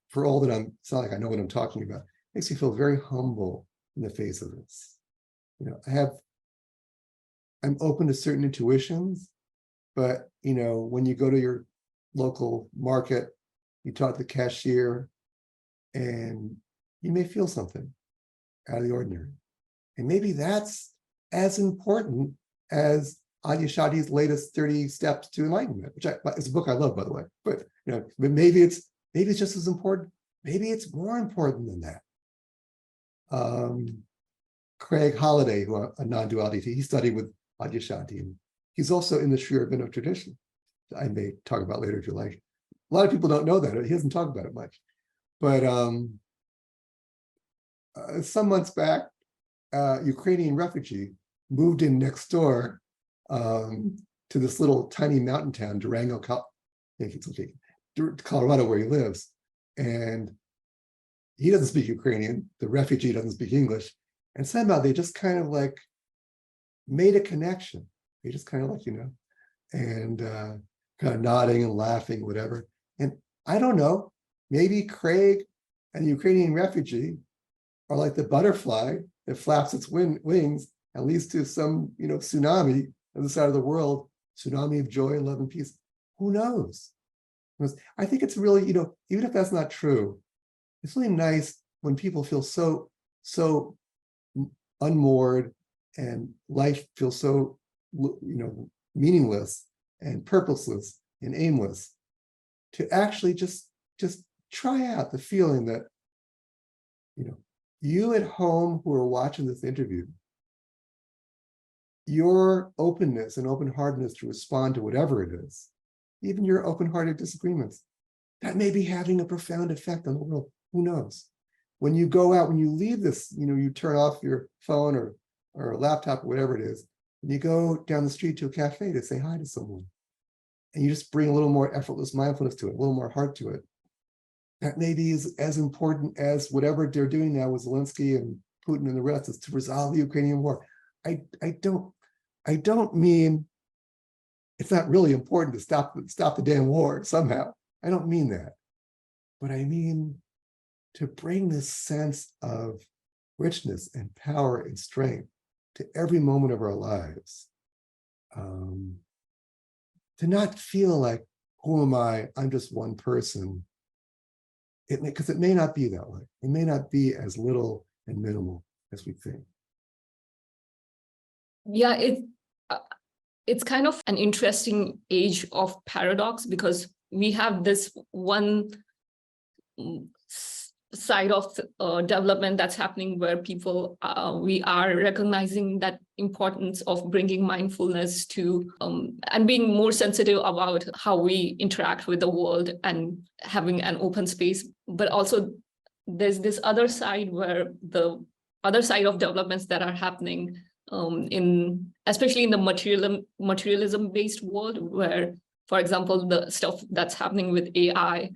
for all that it's not like I know what I'm talking about, it makes me feel very humble in the face of this. You know, I'm open to certain intuitions, but, you know, when you go to your local market, you talk to the cashier, and you may feel something out of the ordinary. And maybe that's as important as Adyashanti's latest 30 Steps to Enlightenment, which is a book I love, by the way. But, you know, but maybe it's just as important. Maybe it's more important than that. Craig Holliday, who a non-duality, he studied with Adyashanti, and he's also in the Sri Aurobindo tradition. I may talk about later if you like. A lot of people don't know that. He doesn't talk about it much. But some months back, Ukrainian refugee moved in next door to this little tiny mountain town, Durango, Colorado, where he lives. And he doesn't speak Ukrainian. The refugee doesn't speak English. And somehow they just kind of like made a connection. They just kind of like, you know, and kind of nodding and laughing, whatever. And I don't know, maybe Craig and the Ukrainian refugee are like the butterfly that flaps its wings and leads to some, you know, tsunami on the side of the world, tsunami of joy, love, and peace. Who knows? Because I think it's really, you know, even if that's not true, it's really nice when people feel so unmoored and life feels so, you know, meaningless and purposeless and aimless, to actually just try out the feeling that, you know, you at home who are watching this interview, your openness and open-heartedness to respond to whatever it is, even your open-hearted disagreements, that may be having a profound effect on the world. Who knows? When you go out, when you leave this, you know, you turn off your phone or a laptop or whatever it is, and you go down the street to a cafe to say hi to someone, and you just bring a little more effortless mindfulness to it, a little more heart to it. That maybe is as important as whatever they're doing now with Zelensky and Putin and the rest, is to resolve the Ukrainian war. I don't mean it's not really important to stop the damn war somehow. I don't mean that. But I mean to bring this sense of richness and power and strength to every moment of our lives. To not feel like, who am I? I'm just one person. Because it may not be that way. It may not be as little and minimal as we think. Yeah, it's kind of an interesting age of paradox, because we have this one side of development that's happening where people, we are recognizing that importance of bringing mindfulness to and being more sensitive about how we interact with the world and having an open space. But also there's this other side where the other side of developments that are happening especially in the materialism based world, where, for example, the stuff that's happening with AI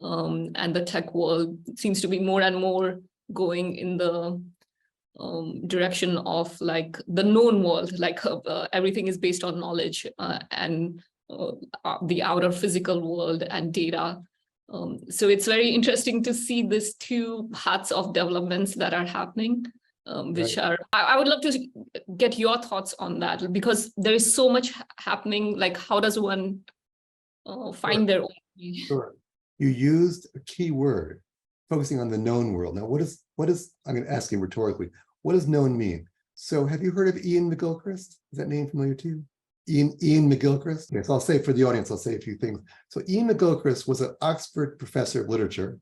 and the tech world seems to be more and more going in the direction of like the known world, like everything is based on knowledge and the outer physical world and data. So it's very interesting to see these two paths of developments that are happening, which Right. are, I would love to get your thoughts on that, because there is so much happening. Like, how does one find their own way? Sure. You used a key word, focusing on the known world. Now, what is, I'm going to ask you rhetorically, what does known mean? So have you heard of Ian McGilchrist? Is that name familiar to you? Ian McGilchrist? Yes, I'll say for the audience, I'll say a few things. So Ian McGilchrist was an Oxford professor of literature,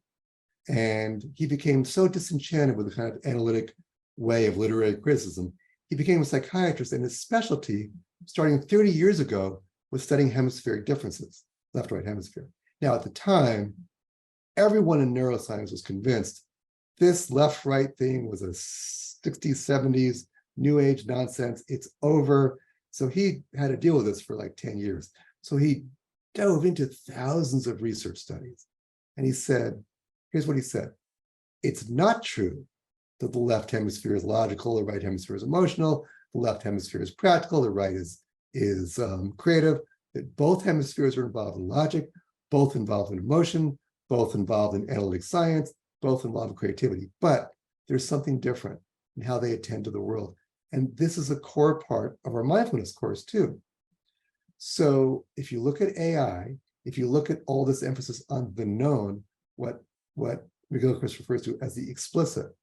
and he became so disenchanted with the kind of analytic way of literary criticism, he became a psychiatrist, and his specialty, starting 30 years ago, was studying hemispheric differences, left-right hemisphere. Now, at the time, everyone in neuroscience was convinced this left-right thing was a 60s, 70s, new age nonsense. It's over. So he had to deal with this for like 10 years. So he dove into thousands of research studies. And he said, here's what he said: it's not true that the left hemisphere is logical, the right hemisphere is emotional, the left hemisphere is practical, the right is creative. that both hemispheres are involved in logic, both involved in emotion, both involved in analytic science, both involved in creativity, but there's something different in how they attend to the world. And this is a core part of our mindfulness course too. So if you look at AI, if you look at all this emphasis on the known, what McGilchrist refers to as the explicit,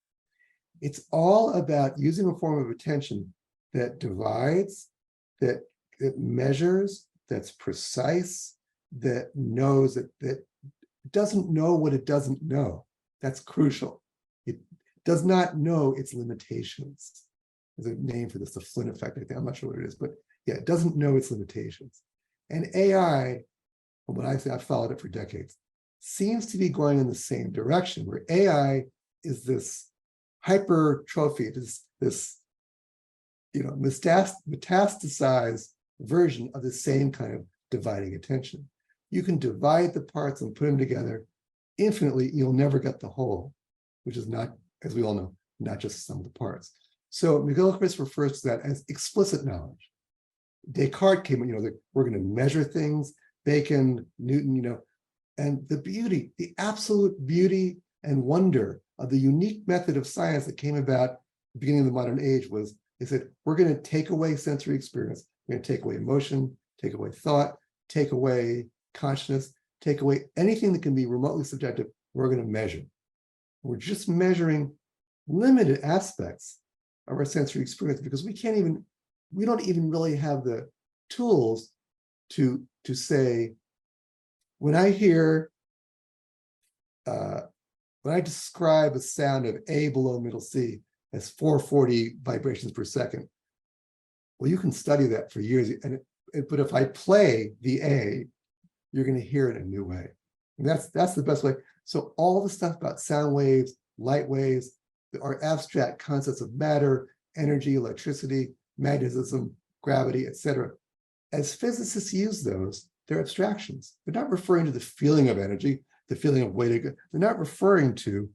it's all about using a form of attention that divides, that measures, that's precise, that knows that doesn't know what it doesn't know. That's crucial. It does not know its limitations. There's a name for this, the Flynn effect, I think. I'm not sure what it is, but yeah, it doesn't know its limitations. And AI, from what I've followed it for decades, seems to be going in the same direction, where AI is this hypertrophy, this metastasized version of the same kind of dividing attention. You can divide the parts and put them together infinitely, you'll never get the whole, which is not, as we all know, not just the sum of the parts. So McGilchrist refers to that as explicit knowledge. Descartes came, we're going to measure things, Bacon, Newton, and the beauty, the absolute beauty and wonder of the unique method of science that came about at the beginning of the modern age was, they said, we're going to take away sensory experience, we're going to take away emotion, take away thought, take away consciousness, take away anything that can be remotely subjective, we're going to measure. We're just measuring limited aspects of our sensory experience because we don't even really have the tools to say, when I describe a sound of A below middle C as 440 vibrations per second, well, you can study that for years, but if I play the A, you're going to hear it in a new way. And that's the best way. So all the stuff about sound waves, light waves, our abstract concepts of matter, energy, electricity, magnetism, gravity, etc. As physicists use those, they're abstractions. They're not referring to the feeling of energy, the feeling of weight. They're not referring to,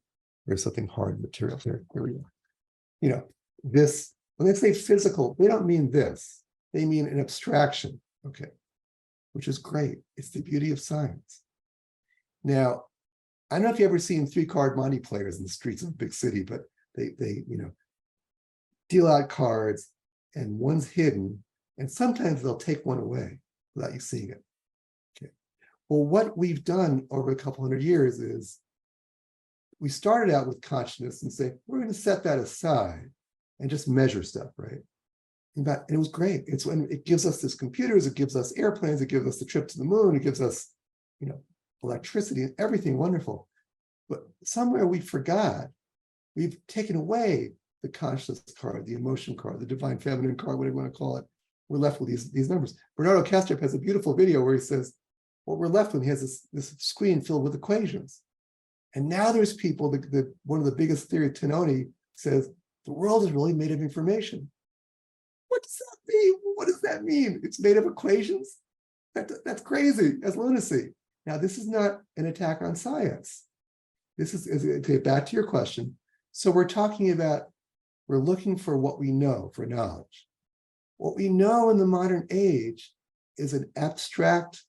there's something hard material here. Here we go. This, when they say physical, they don't mean this. They mean an abstraction, okay, which is great. It's the beauty of science. Now, I don't know if you've ever seen three-card Monte players in the streets of a big city, but they deal out cards and one's hidden, and sometimes they'll take one away without you seeing it. Okay. Well, what we've done over a couple hundred years is we started out with consciousness and say, we're going to set that aside and just measure stuff, right? And it was great. It's when it gives us this computers, it gives us airplanes, it gives us the trip to the moon, it gives us, electricity and everything wonderful. But somewhere we forgot, we've taken away the consciousness card, the emotion card, the divine feminine card, whatever you want to call it. We're left with these numbers. Bernardo Kastrup has a beautiful video where he says, what we're left with, he has this screen filled with equations. And now there's people, one of the biggest theory, Tononi, says, the world is really made of information. What does that mean? What does that mean? It's made of equations? That's crazy. That's lunacy. Now, this is not an attack on science. This is okay, back to your question. So we're talking about, we're looking for what we know, for knowledge. What we know in the modern age is an abstract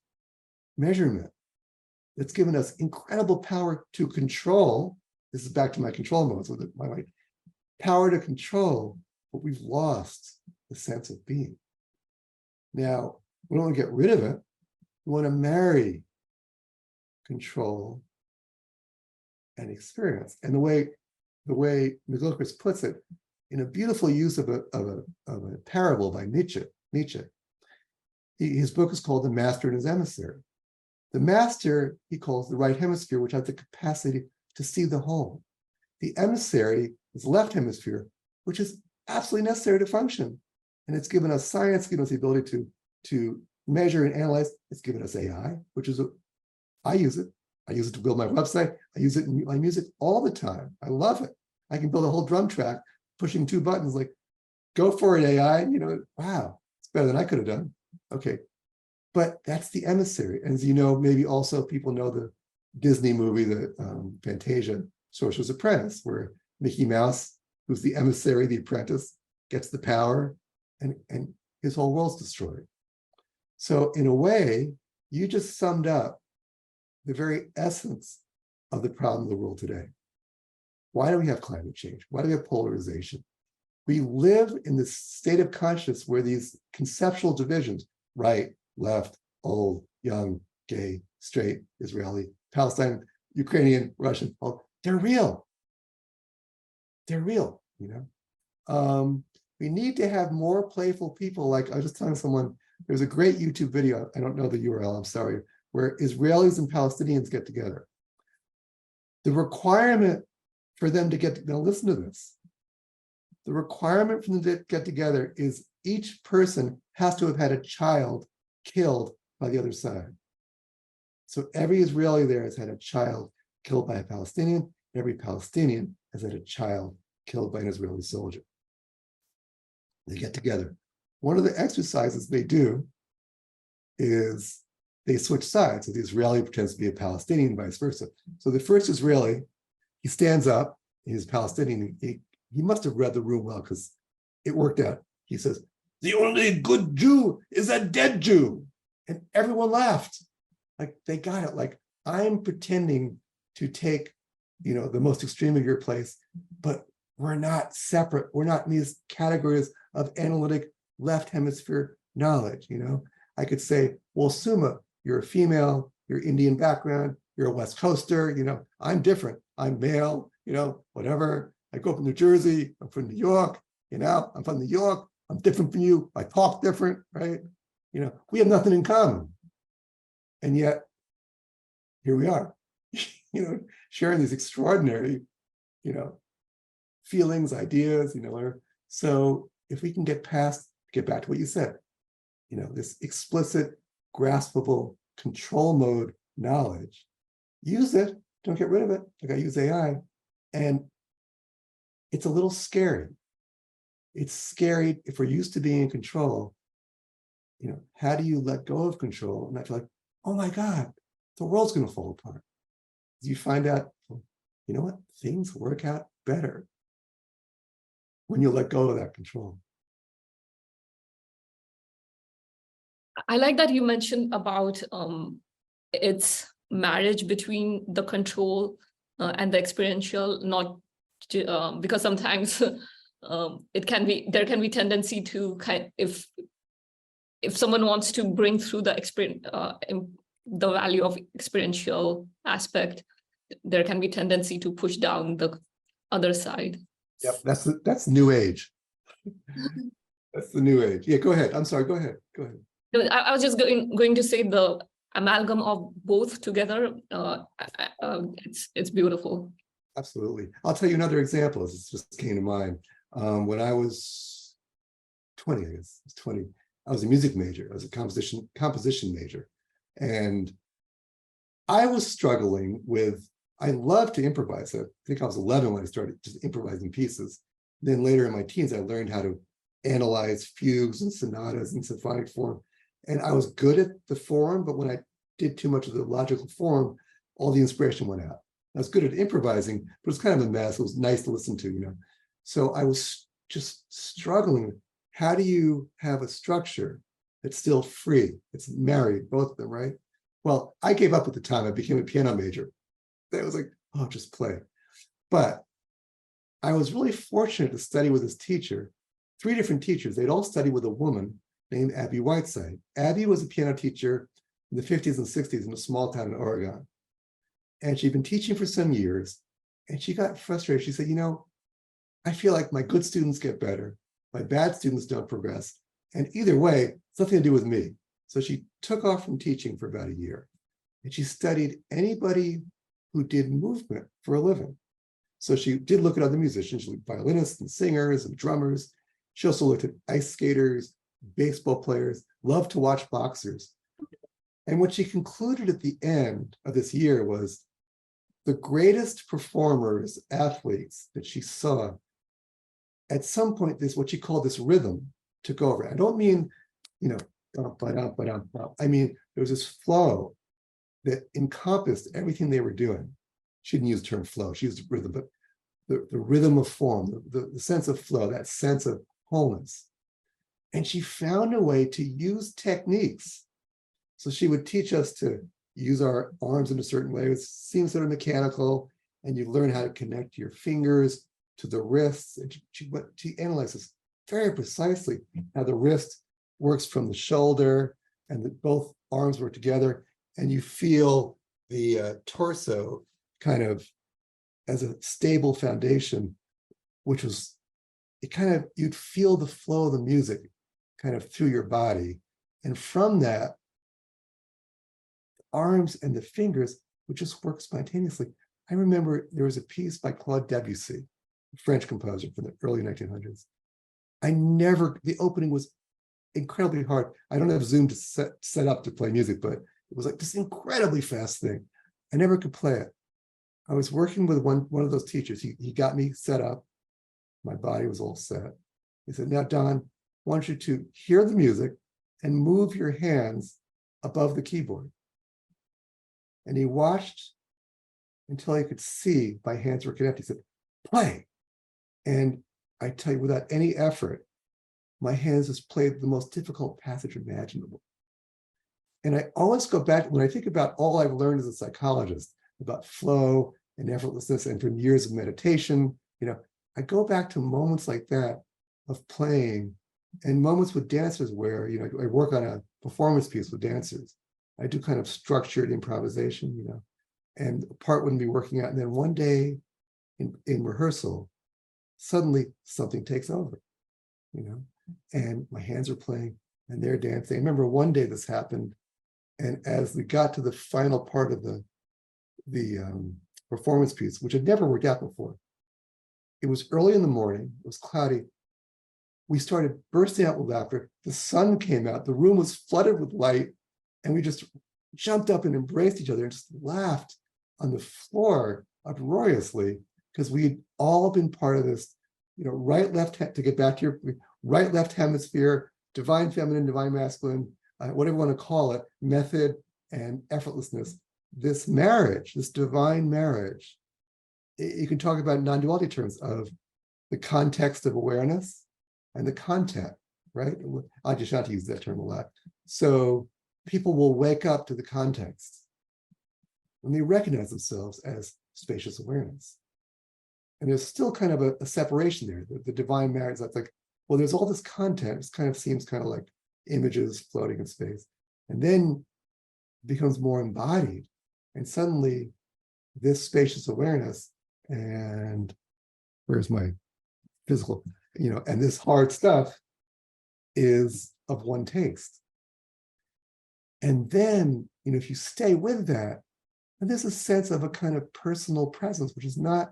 measurement that's given us incredible power to control. This is back to my control modes with my power to control, but we've lost the sense of being. Now, we don't want to get rid of it. We want to marry control and experience. And the way McGilchrist puts it, in a beautiful use of a parable by Nietzsche. His book is called The Master and His Emissary. The master he calls the right hemisphere, which has the capacity to see the whole. The emissary is the left hemisphere, which is absolutely necessary to function. And it's given us science, given us the ability to measure and analyze. It's given us AI, which is I use it. I use it to build my website. I use it in my music all the time. I love it. I can build a whole drum track pushing two buttons, like, go for it, AI. Wow, it's better than I could have done. Okay. But that's the emissary. And as you know, maybe also people know the Disney movie, the Fantasia, Sorcerer's Apprentice, where Mickey Mouse, who's the emissary, the apprentice, gets the power, and his whole world's destroyed. So in a way, you just summed up the very essence of the problem of the world today. Why do we have climate change? Why do we have polarization? We live in this state of consciousness where these conceptual divisions, right, left, old, young, gay, straight, Israeli, Palestine, Ukrainian, Russian, they're real. They're real, you know? We need to have more playful people. Like I was just telling someone, there's a great YouTube video, I don't know the URL, I'm sorry, where Israelis and Palestinians get together. The requirement for them to get, now listen to this. The requirement for them to get together is each person has to have had a child killed by the other side. So every Israeli there has had a child killed by a Palestinian, and every Palestinian has had a child killed by an Israeli soldier. They get together. One of the exercises they do is they switch sides. So the Israeli pretends to be a Palestinian, vice versa. So the first Israeli, he stands up, he's Palestinian, he must have read the room well because it worked out. He says, "The only good Jew is a dead Jew." And everyone laughed. Like they got it. Like, I'm pretending to take, you know, the most extreme of your place, but we're not separate. We're not in these categories of analytic left hemisphere knowledge, you know? I could say, well, Suma, you're a female, you're Indian background, you're a West Coaster, you know, I'm different. I'm male, you know, whatever. I grew up in New Jersey, I'm from New York, you know, I'm from New York, I'm different from you, I talk different, right? You know, we have nothing in common. And yet, here we are, you know, sharing these extraordinary, you know, feelings, ideas, you know. So if we can get back to what you said, you know, this explicit, graspable, control mode knowledge, use it, don't get rid of it. Like I use AI, and it's a little scary. It's scary if we're used to being in control. You know, how do you let go of control and not feel like, oh my God, the world's going to fall apart? You find out, you know what, things work out better when you let go of that control. I like that you mentioned about its marriage between the control and the experiential, not to, because sometimes there can be tendency to if someone wants to bring through the experience, the value of experiential aspect, there can be tendency to push down the other side. Yep, that's new age. That's the new age. Yeah, go ahead. I'm sorry. Go ahead. Go ahead. No, I was just going to say the amalgam of both together. It's beautiful. Absolutely. I'll tell you another example. This just came to mind. When I was 20, I guess, I was 20. I was a music major. I was a composition major, and I was struggling with. I love to improvise. I think I was 11 when I started just improvising pieces. Then later in my teens, I learned how to analyze fugues and sonatas in symphonic form. And I was good at the form, but when I did too much of the logical form, all the inspiration went out. I was good at improvising, but it was kind of a mess. It was nice to listen to, you know. So I was just struggling. How do you have a structure that's still free? It's married, both of them, right? Well, I gave up at the time. I became a piano major. That was like, oh, just play. But I was really fortunate to study with this teacher, 3 different teachers. They'd all studied with a woman named Abby Whiteside. Abby was a piano teacher in the 50s and 60s in a small town in Oregon. And she'd been teaching for some years, and she got frustrated. She said, you know, I feel like my good students get better, my bad students don't progress. And either way, it's nothing to do with me. So she took off from teaching for about a year, and she studied anybody who did movement for a living. So she did look at other musicians. She looked at violinists and singers and drummers. She also looked at ice skaters, baseball players, loved to watch boxers. And what she concluded at the end of this year was the greatest performers, athletes that she saw, at some point, this what she called this rhythm took over. I don't mean, you know, I mean, there was this flow that encompassed everything they were doing. She didn't use the term flow, she used rhythm, but the rhythm of form, the sense of flow, that sense of wholeness. And she found a way to use techniques So she would teach us to use our arms in a certain way. It seems sort of mechanical, and you learn how to connect your fingers to the wrists. And she analyzes very precisely how the wrist works from the shoulder, and that both arms work together, and you feel the torso kind of as a stable foundation, which was, it kind of, you'd feel the flow of the music kind of through your body. And from that, the arms and the fingers would just work spontaneously. I remember there was a piece by Claude Debussy, a French composer from the early 1900s. The opening was incredibly hard. I don't have Zoom to set up to play music, but it was like this incredibly fast thing. I never could play it. I was working with one of those teachers. He got me set up. My body was all set. He said, now, Don, I want you to hear the music and move your hands above the keyboard. And he watched until he could see my hands were connected. He said, play. And I tell you, without any effort, my hands just played the most difficult passage imaginable. And I always go back, when I think about all I've learned as a psychologist about flow and effortlessness, and from years of meditation, I go back to moments like that of playing, and moments with dancers where, I work on a performance piece with dancers. I do kind of structured improvisation, and a part wouldn't be working out. And then one day in rehearsal, suddenly something takes over, and my hands are playing and they're dancing. I remember one day this happened, and as we got to the final part of the performance piece, which had never worked out before, it was early in the morning, it was cloudy. We started bursting out with laughter. The sun came out, the room was flooded with light, and we just jumped up and embraced each other and just laughed on the floor uproariously, because we'd all been part of this, right, left, to get back to your right, left hemisphere, divine feminine, divine masculine, whatever you want to call it, method and effortlessness. This marriage, this divine marriage, you can talk about non-duality terms of the context of awareness and the content, right? Adyashanti used that term a lot. So people will wake up to the context when they recognize themselves as spacious awareness. And there's still kind of a separation there. The divine marriage, that's like, well, there's all this content. It kind of seems kind of like images floating in space. And then it becomes more embodied. And suddenly this spacious awareness, and where's my physical, and this hard stuff is of one taste. And then, if you stay with that, and there's a sense of a kind of personal presence, which is not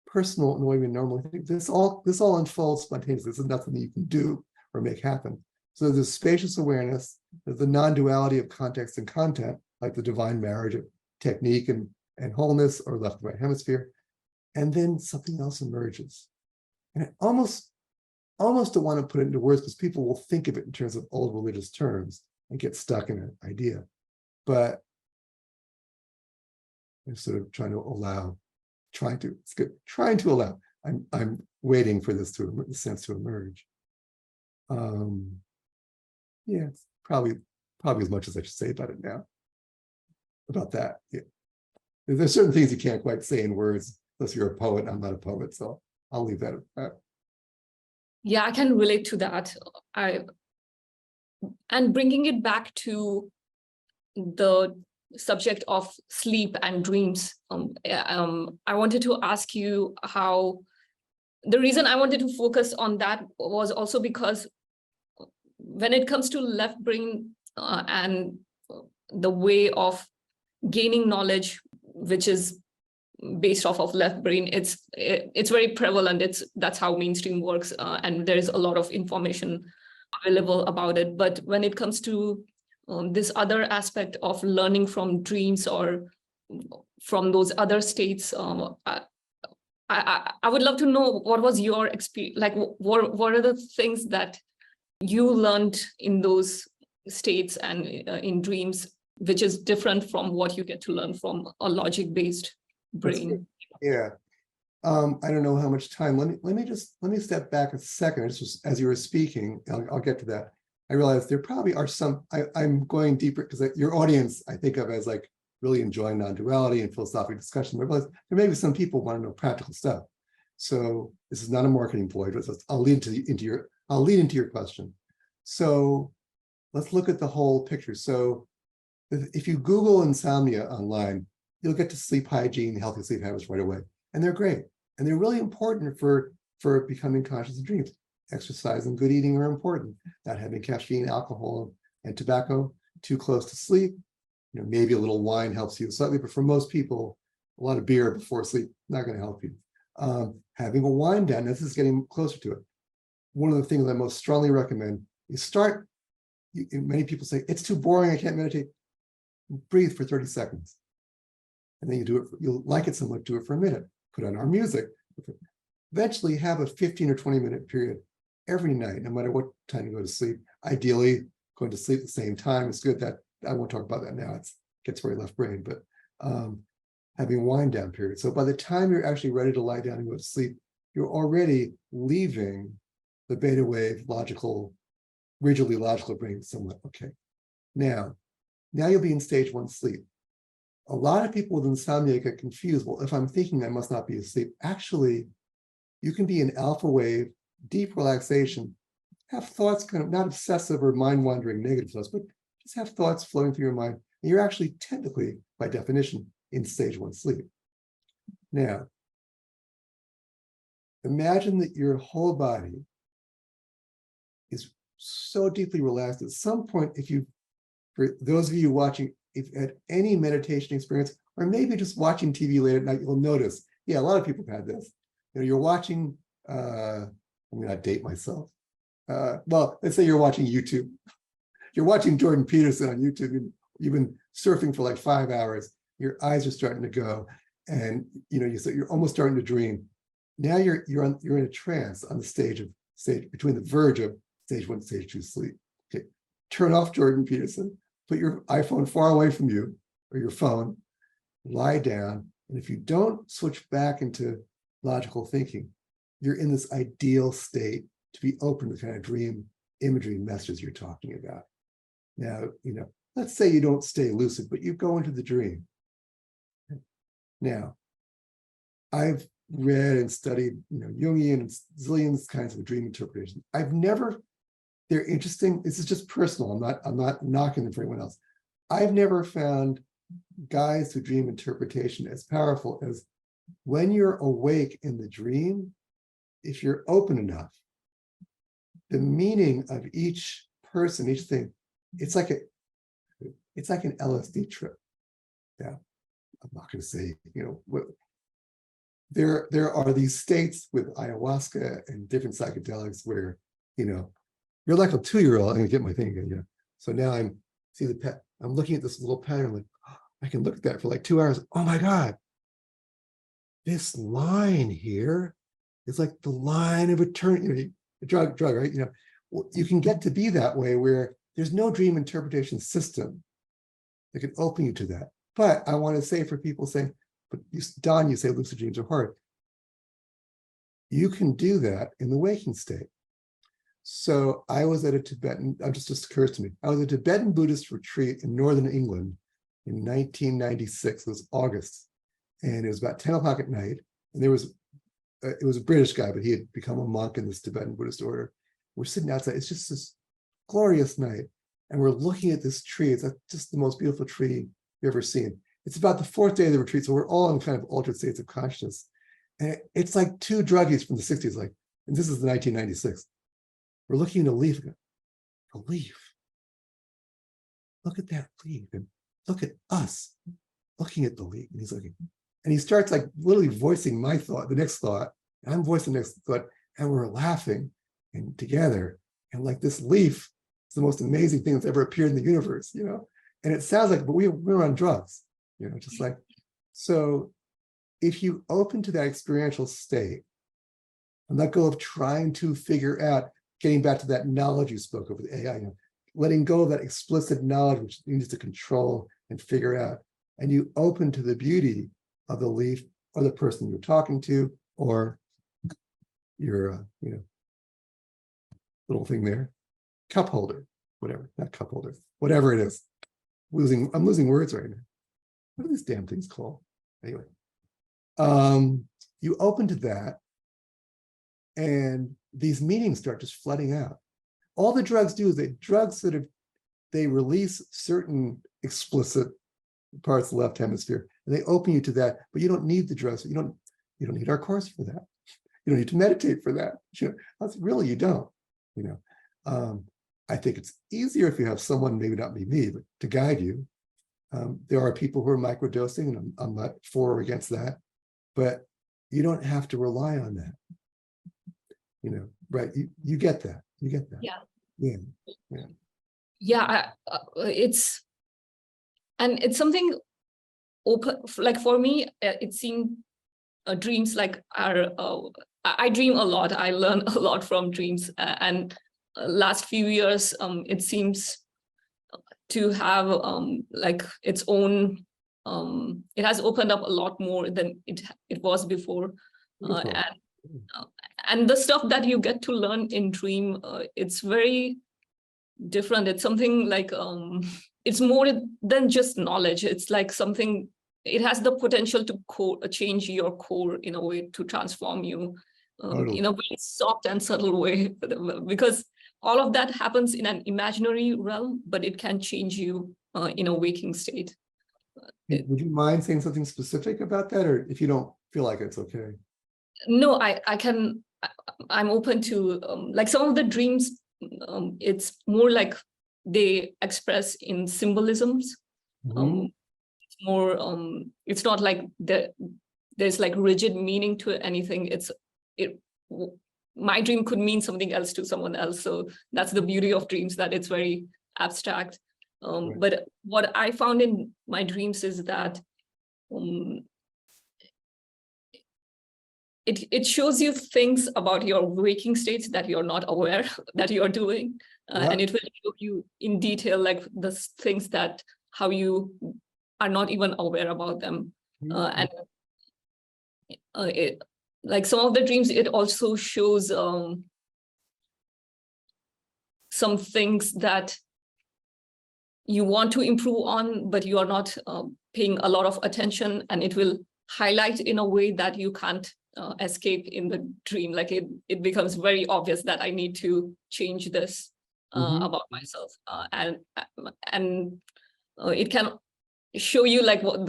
personal in the way we normally think. This all unfolds spontaneously. This is nothing that you can do or make happen. So there's spacious awareness, there's the non-duality of context and content, like the divine marriage of technique and wholeness, or left and right hemisphere. And then something else emerges. And I almost don't want to put it into words, because people will think of it in terms of old religious terms and get stuck in an idea. But I'm sort of trying to allow. I'm waiting for this sense to emerge. Yeah, it's probably as much as I should say about it now. About that, yeah. There's certain things you can't quite say in words unless you're a poet. I'm not a poet, so I'll leave that at that. Yeah, I can relate to that. And bringing it back to the subject of sleep and dreams, I wanted to ask you how, the reason I wanted to focus on that was also because when it comes to left brain and the way of gaining knowledge, which is based off of left brain, it's very prevalent. That's how mainstream works, and there's a lot of information available about it. But when it comes to this other aspect of learning from dreams or from those other states, I would love to know what was your experience, like what are the things that you learned in those states and in dreams, which is different from what you get to learn from a logic-based brain. Yeah. I don't know how much time. Let me step back a second. Just as you were speaking, I'll get to that. I realized there probably are some, I'm going deeper because your audience I think of as like really enjoying non-duality and philosophical discussion. I realized there may be some people want to know practical stuff. So this is not a marketing ploy, but I'll lead into your question. So let's look at the whole picture. So if you Google insomnia online, you'll get to sleep hygiene, healthy sleep habits right away. And they're great. And they're really important for becoming conscious of dreams. Exercise and good eating are important. Not having caffeine, alcohol, and tobacco too close to sleep. Maybe a little wine helps you slightly, but for most people, a lot of beer before sleep, not going to help you. Having a wind down, this is getting closer to it. One of the things I most strongly recommend is start, many people say, it's too boring, I can't meditate. Breathe for 30 seconds. And then you do it, you'll like it so much, do it for a minute. Put on our music. Eventually have a 15 or 20-minute period every night, no matter what time you go to sleep. Ideally, going to sleep at the same time is good. That I won't talk about that now. It gets very left brain, but having a wind down period. So by the time you're actually ready to lie down and go to sleep, you're already leaving the beta wave rigidly logical brain somewhat. Okay. Now you'll be in stage 1 sleep. A lot of people with insomnia get confused. Well, if I'm thinking I must not be asleep, actually, you can be in alpha wave, deep relaxation, have thoughts kind of not obsessive or mind-wandering negative thoughts, but just have thoughts flowing through your mind. And you're actually technically, by definition, in stage 1 sleep. Now, imagine that your whole body is so deeply relaxed. At some point, for those of you watching, if you had any meditation experience, or maybe just watching TV late at night, you'll notice, yeah, a lot of people have had this. You're watching, I'm going to date myself. Well, let's say you're watching YouTube. You're watching Jordan Peterson on YouTube, and you've been surfing for like 5 hours. Your eyes are starting to go, and you're almost starting to dream. Now you're in a trance on the stage between the verge of stage 1 and stage 2 sleep. Okay, turn off Jordan Peterson. Put your iPhone far away from you, or your phone. Lie down, and if you don't switch back into logical thinking, you're in this ideal state to be open to the kind of dream imagery and messages you're talking about. Now, let's say you don't stay lucid, but you go into the dream. Now, I've read and studied, Jungian and zillions kinds of dream interpretations. They're interesting. This is just personal. I'm not knocking them for anyone else. I've never found guides to dream interpretation as powerful as when you're awake in the dream, if you're open enough, the meaning of each person, each thing, it's like an LSD trip. Yeah, I'm not going to say, there are these states with ayahuasca and different psychedelics where, you're like a 2-year-old. I'm going to get my thing again. Yeah. So now I'm looking at this little pattern, like, oh, I can look at that for like 2 hours. Oh my God. This line here is like the line of eternity, drug, right? You can get to be that way where there's no dream interpretation system that can open you to that. But I want to say for people saying, but Don, you say lucid dreams are hard. You can do that in the waking state. So I was at a Tibetan, it just occurs to me, I was at a Tibetan Buddhist retreat in Northern England in 1996, it was August. And it was about 10 o'clock at night. And it was a British guy, but he had become a monk in this Tibetan Buddhist order. We're sitting outside. It's just this glorious night. And we're looking at this tree. It's just the most beautiful tree you've ever seen. It's about the 4th day of the retreat. So we're all in kind of altered states of consciousness. And it's like 2 druggies from the 60s, and this is the 1996. We're looking at a leaf. A leaf. Look at that leaf. And look at us looking at the leaf. And he's looking. And he starts like literally voicing my thought, the next thought. And I'm voicing the next thought. And we're laughing and together. And like this leaf is the most amazing thing that's ever appeared in the universe, And it sounds like, but we're on drugs, just like. So if you open to that experiential state and let go of trying to figure out, getting back to that knowledge you spoke of with AI, letting go of that explicit knowledge which needs to control and figure out, and you open to the beauty of the leaf or the person you're talking to or your little thing there, cup holder. whatever, not cup holder, whatever it is. I'm losing words right now. What are these damn things called? Anyway, you open to that, and these meanings start just flooding out. All the drugs do is they release certain explicit parts of the left hemisphere, and they open you to that, but you don't need the drugs. You don't need our course for that. You don't need to meditate for that. You don't. I think it's easier if you have someone, maybe not be me, but to guide you. There are people who are microdosing, and I'm not for or against that, but you don't have to rely on that. Right? You get that. You get that. Yeah. It's something open. Like for me, it seemed dreams like are. I dream a lot. I learn a lot from dreams, and last few years, it seems to have like its own. It has opened up a lot more than it was before, and the stuff that you get to learn in dream, it's very different. It's something like it's more than just knowledge. It's like something. It has the potential to change your core in a way, to transform you in a very soft and subtle way, because all of that happens in an imaginary realm, but it can change you in a waking state. Would you mind saying something specific about that, or if you don't feel like it's okay? No, I can. I'm open to like some of the dreams. It's more like they express in symbolisms. It's not like there's like rigid meaning to anything. My dream could mean something else to someone else. So that's the beauty of dreams, that it's very abstract. Right. But what I found in my dreams is that it shows you things about your waking states that you're not aware that you're doing. And it will show you in detail, like the things that how you are not even aware about them. Like some of the dreams, it also shows some things that you want to improve on, but you are not paying a lot of attention, and it will highlight in a way that you can't escape in the dream. Like it becomes very obvious that I need to change this about myself, and it can show you like what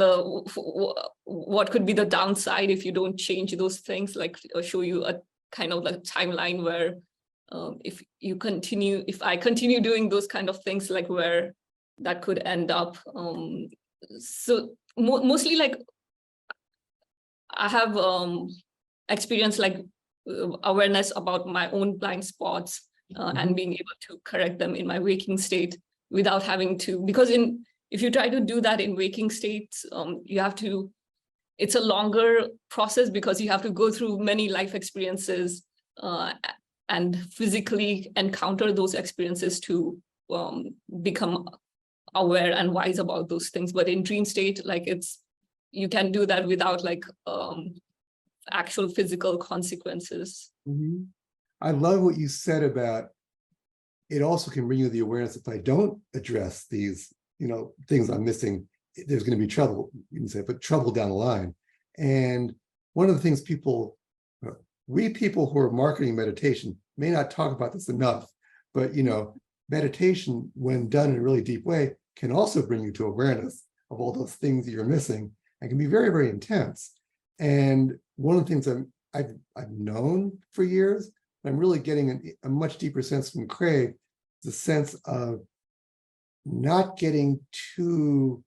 could be the downside if you don't change those things, like show you a kind of like timeline where if I continue doing those kind of things, like where that could end up. So mostly like I have experienced like awareness about my own blind spots and being able to correct them in my waking state without having to, because if you try to do that in waking states, it's a longer process, because you have to go through many life experiences and physically encounter those experiences to become aware and wise about those things. But in dream state, like you can do that without like actual physical consequences. I love what you said about it also can bring you the awareness, if I don't address these things I'm missing, there's going to be trouble, you can say, but trouble down the line. And one of the things we people who are marketing meditation may not talk about this enough, but meditation, when done in a really deep way, can also bring you to awareness of all those things that you're missing, and can be very, very intense. And one of the things I've known for years, I'm really getting a much deeper sense from Craig, the sense of not getting too,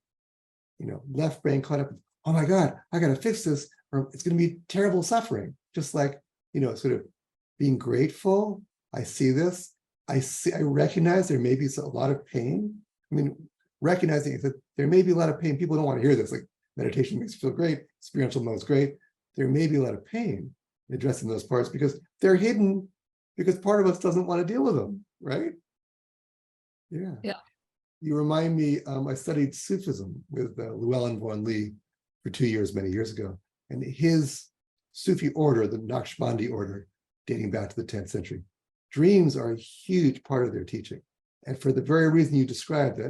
left brain caught up. Oh my God, I got to fix this, or it's going to be terrible suffering. Just like, sort of being grateful. I see this. I recognize there may be a lot of pain. I mean, recognizing that there may be a lot of pain. People don't want to hear this. Like, meditation makes you feel great. Experiential mode is great. There may be a lot of pain in addressing those parts because they're hidden, because part of us doesn't want to deal with them, right? Yeah. You remind me, I studied Sufism with Llewellyn Vaughan Lee for 2 years, many years ago. And his Sufi order, the Naqshbandi order, dating back to the 10th century, dreams are a huge part of their teaching. And for the very reason you described,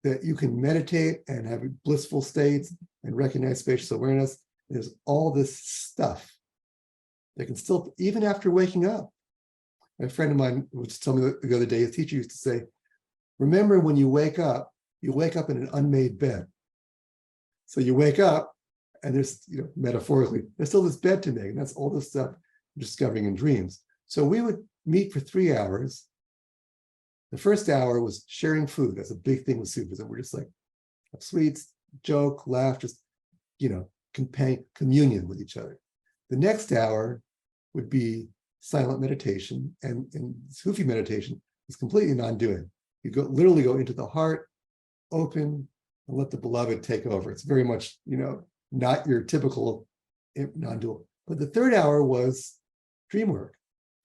that you can meditate and have blissful states and recognize spacious awareness, there's all this stuff that can still, even after waking up. A friend of mine was telling me the other day, his teacher used to say, remember when you wake up in an unmade bed. So you wake up and there's, metaphorically, there's still this bed to make, and that's all the stuff you're discovering in dreams. So we would meet for 3 hours. The first hour was sharing food. That's a big thing with Sufism. We're just like have sweets, joke, laugh, just, communion with each other. The next hour would be silent meditation, and Sufi meditation is completely non-doing. You literally go into the heart, open, and let the beloved take over. It's very much, not your typical non-dual. But the third hour was dream work.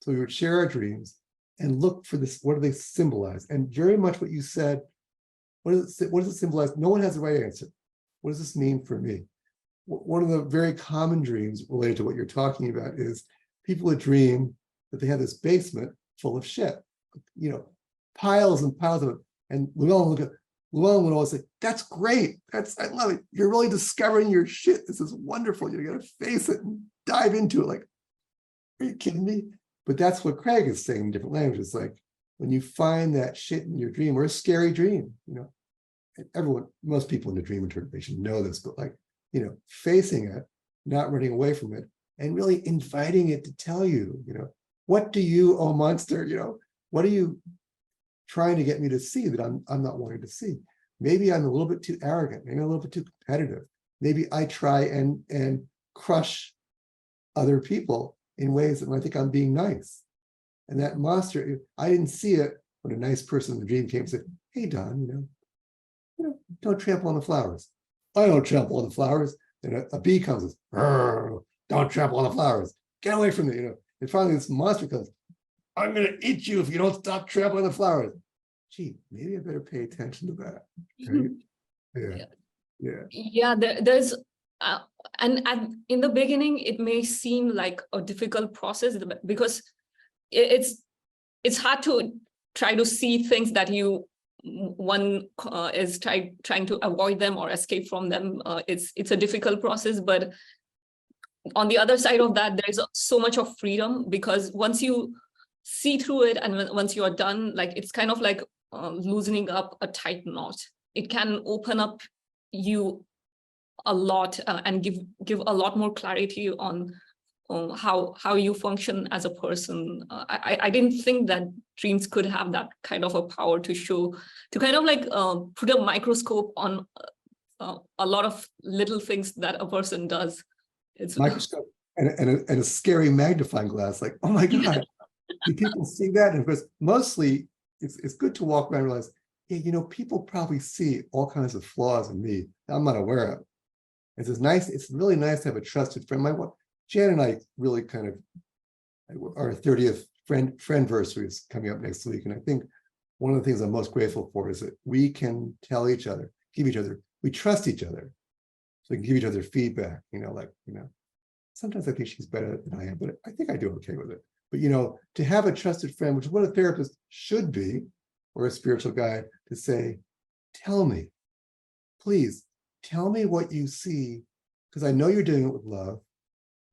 So we would share our dreams and look for this, what do they symbolize? And very much what you said, what does it symbolize? No one has the right answer. What does this mean for me? One of the very common dreams related to what you're talking about is people would dream that they have this basement full of shit, piles and piles of it. And Llewellyn would always say, that's great. I love it. You're really discovering your shit. This is wonderful. You got to face it and dive into it. Like, are you kidding me? But that's what Craig is saying in different languages. Like when you find that shit in your dream or a scary dream, most people in the dream interpretation know this, but facing it, not running away from it, and really inviting it to tell you, what do you, oh monster, what are you trying to get me to see that I'm not wanting to see? Maybe I'm a little bit too arrogant, maybe a little bit too competitive. Maybe I try and crush other people in ways that I think I'm being nice. And that monster, I didn't see it when a nice person in the dream came and said, hey, Don, don't trample on the flowers. I don't trample on the flowers. And a bee comes and says, don't trample on the flowers. Get away from me, And finally this monster comes, I'm going to eat you if you don't stop trampling on the flowers. Gee, maybe I better pay attention to that. Right? Yeah, there's and in the beginning it may seem like a difficult process because it's hard to try to see things that one is trying to avoid them or escape from them. It's a difficult process, but on the other side of that, there's so much of freedom, because once you see through it and once you are done, like it's kind of like loosening up a tight knot. It can open up you a lot and give a lot more clarity on how you function as a person. I didn't think that dreams could have that kind of a power to kind of like put a microscope on a lot of little things that a person does. It's Microscope and a scary magnifying glass, like, oh my God, do people see that? And of course, mostly it's good to walk around and realize, yeah, people probably see all kinds of flaws in me that I'm not aware of. It's really nice to have a trusted friend. Jan and I really kind of, our 30th friendversary is coming up next week. And I think one of the things I'm most grateful for is that we can tell each other, we trust each other. So we can give each other feedback, sometimes I think she's better than I am, but I think I do okay with it. But, to have a trusted friend, which is what a therapist should be, or a spiritual guide, to say, tell me, please, tell me what you see, because I know you're doing it with love.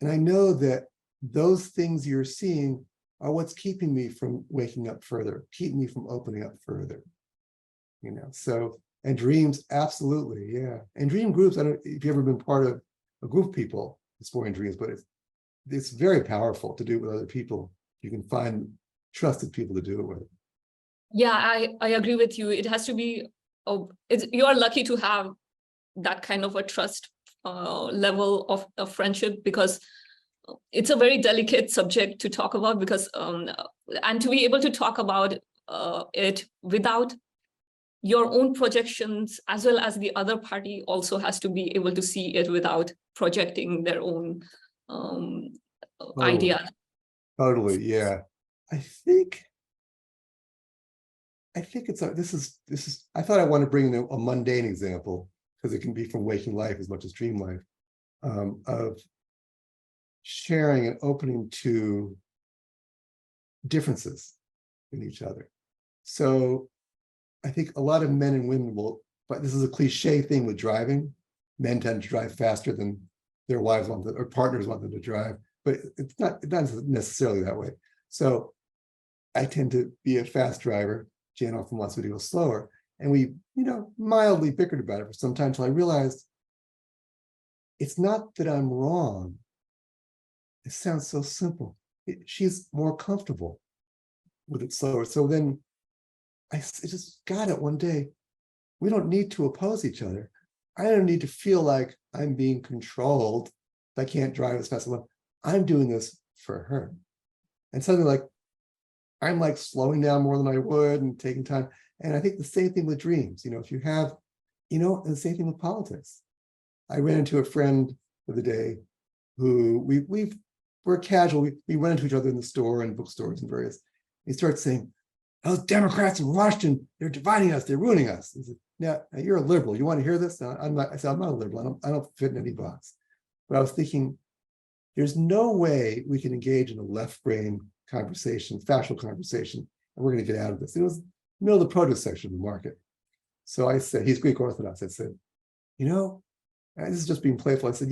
And I know that those things you're seeing are what's keeping me from waking up further, keeping me from opening up further. So, and dreams, absolutely, yeah. And dream groups, I don't know if you've ever been part of a group of people exploring dreams, but it's very powerful to do it with other people. You can find trusted people to do it with. Yeah, I agree with you. It has to be, you are lucky to have that kind of a trust level of friendship, because it's a very delicate subject to talk about, because and to be able to talk about it without your own projections, as well as the other party also has to be able to see it without projecting their own idea. Totally, yeah. I think it's this is I thought I want to bring in a mundane example, because it can be from waking life as much as dream life, of sharing and opening to differences in each other. So I think a lot of men and women will, but this is a cliche thing with driving. Men tend to drive faster than their wives want them, or partners want them to drive, but it's not necessarily that way. So I tend to be a fast driver. Jan often wants me to go slower. And we, mildly bickered about it for some time until I realized it's not that I'm wrong. It sounds so simple. She's more comfortable with it slower. So then I just got it one day. We don't need to oppose each other. I don't need to feel like I'm being controlled. I can't drive as fast as I want. I'm doing this for her. And suddenly, like, I'm like slowing down more than I would and taking time. And I think the same thing with dreams. If you have, and the same thing with politics. I ran into a friend the other day who we're casual. We run into each other in the store and bookstores and various. He starts saying, those Democrats in Washington, they're dividing us, they're ruining us. He said, now you're a liberal. You want to hear this? No, I'm not. I said, I'm not a liberal. I don't fit in any box. But I was thinking, there's no way we can engage in a left brain conversation, factual conversation, and we're going to get out of this. It was the middle of the produce section of the market. So I said, he's Greek Orthodox. I said, this is just being playful. I said,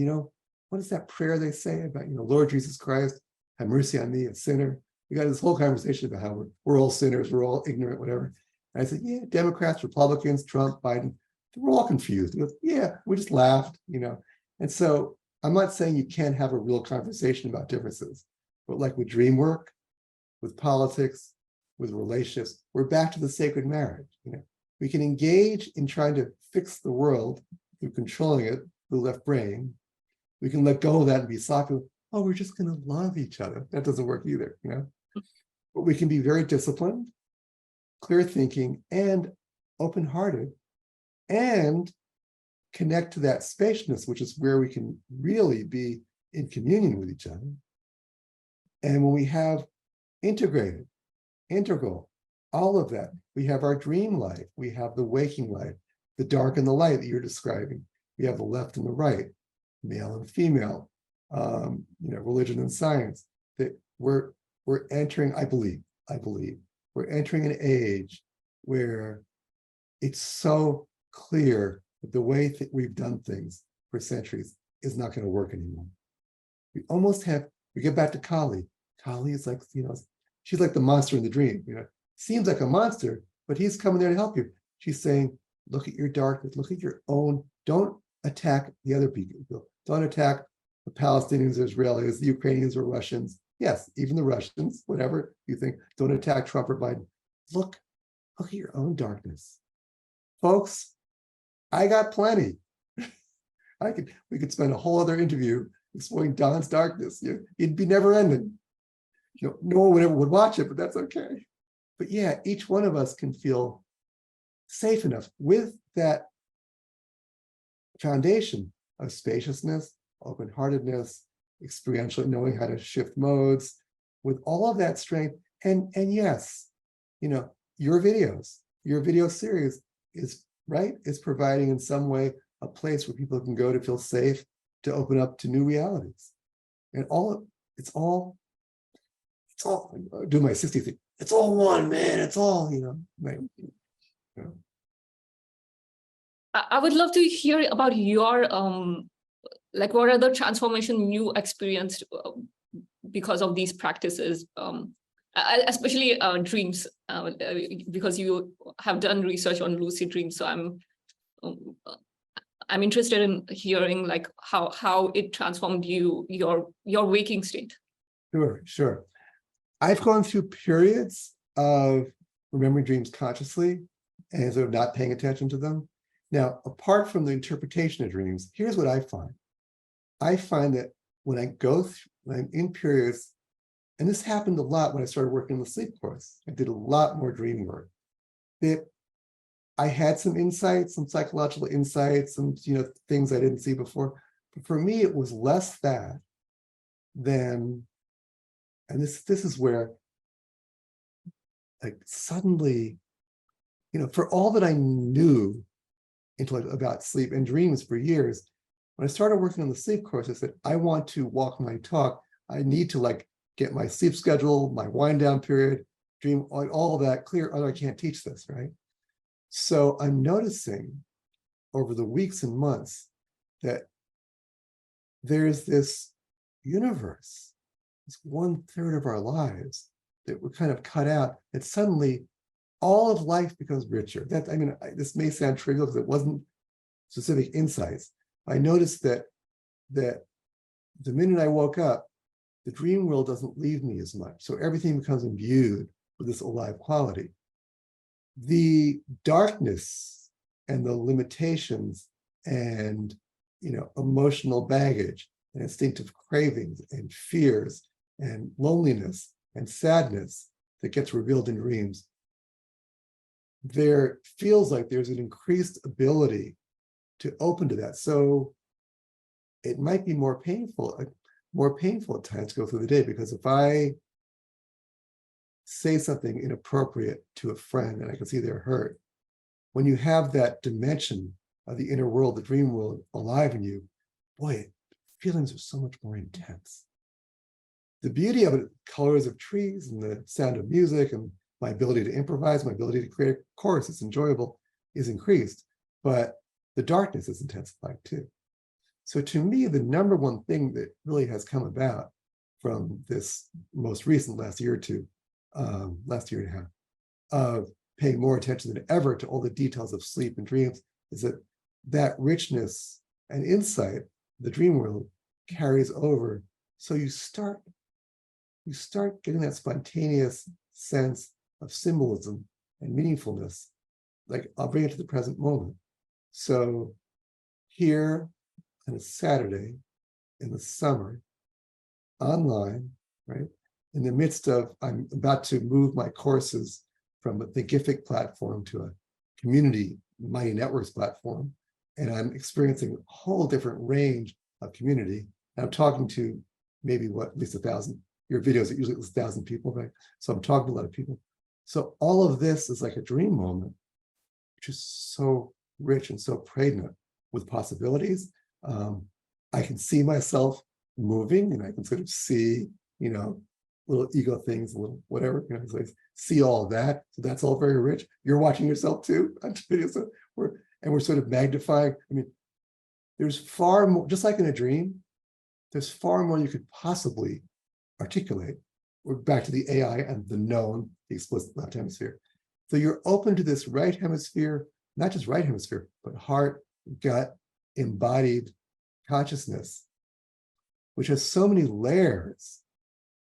what is that prayer they say about, Lord Jesus Christ, have mercy on me, a sinner? We got this whole conversation about how we're all sinners, we're all ignorant, whatever. And I said, yeah, Democrats, Republicans, Trump, Biden, we're all confused. He goes, yeah, we just laughed, And so I'm not saying you can't have a real conversation about differences, but like with Dreamwork, with politics, with relationships, we're back to the sacred marriage. We can engage in trying to fix the world through controlling it, the left brain. We can let go of that and be soft. Oh, we're just going to love each other. That doesn't work either, But we can be very disciplined, clear thinking, and open-hearted, and connect to that spaciousness, which is where we can really be in communion with each other. And when we have integrated, integral, all of that, we have our dream life, we have the waking life, the dark and the light that you're describing. We have the left and the right, male and female, religion and science. That we're entering, I believe, we're entering an age where it's so clear that the way that we've done things for centuries is not going to work anymore. We get back to Kali. Kali is like, she's like the monster in the dream, seems like a monster, but he's coming there to help you. She's saying, look at your darkness, look at your own, don't attack the other people. Don't attack the Palestinians, Israelis, the Ukrainians, or Russians. Yes, even the Russians, whatever you think, don't attack Trump or Biden. Look at your own darkness. Folks, I got plenty. We could spend a whole other interview exploring Don's darkness. It'd be never ending. No one ever would watch it, but that's okay. But yeah, each one of us can feel safe enough with that foundation of spaciousness, open-heartedness, experiential, knowing how to shift modes, with all of that strength. And yes, your video series is providing in some way a place where people can go to feel safe, to open up to new realities. And it's all do my 60s thing. It's all one, man. It's all, I would love to hear about your what are the transformation you experienced because of these practices, especially dreams, because you have done research on lucid dreams. So I'm interested in hearing how it transformed your waking state. Sure. I've gone through periods of remembering dreams consciously and sort of not paying attention to them. Now, apart from the interpretation of dreams, here's what I find. I find that when I'm in periods, and this happened a lot when I started working in the sleep course, I did a lot more dream work, that I had some insights, some psychological insights, some things I didn't see before. But for me, it was less that than, and this is where, suddenly, for all that I knew about sleep and dreams for years, when I started working on the sleep course, I said, I want to walk my talk. I need to get my sleep schedule, my wind down period, dream, all of that clear, otherwise I can't teach this, right? So I'm noticing over the weeks and months that there's this universe, it's 1/3 of our lives that we're kind of cut out, and suddenly all of life becomes richer. That, I mean, this may sound trivial because it wasn't specific insights. I noticed that the minute I woke up, the dream world doesn't leave me as much. So everything becomes imbued with this alive quality. The darkness and the limitations and emotional baggage and instinctive cravings and fears and loneliness and sadness that gets revealed in dreams, there feels like there's an increased ability to open to that. So it might be more painful at times to go through the day, because if I say something inappropriate to a friend and I can see they're hurt, when you have that dimension of the inner world, the dream world alive in you, boy, feelings are so much more intense. The beauty of it, colors of trees and the sound of music and my ability to improvise, my ability to create a chorus, it's enjoyable, is increased, but the darkness is intensified too. So to me, the number one thing that really has come about from this most recent last year and a half, of paying more attention than ever to all the details of sleep and dreams, is that richness and insight, the dream world, carries over. So you start getting that spontaneous sense of symbolism and meaningfulness. Like, I'll bring it to the present moment. So here on a Saturday in the summer, online, right, in the midst of, I'm about to move my courses from the Thinkific platform to a community Mighty Networks platform, and I'm experiencing a whole different range of community. And I'm talking to maybe at least 1,000. Your videos are usually 1,000 people, right? So I'm talking to a lot of people. So all of this is like a dream moment, which is so rich and so pregnant with possibilities. I can see myself moving, and I can sort of see, little ego things, a little whatever, so I see all of that. So that's all very rich. You're watching yourself too on video. So we're sort of magnifying. I mean, there's far more, just like in a dream, there's far more you could possibly articulate. We're back to the AI and the known, the explicit left hemisphere. So you're open to this right hemisphere, not just right hemisphere, but heart, gut, embodied consciousness, which has so many layers.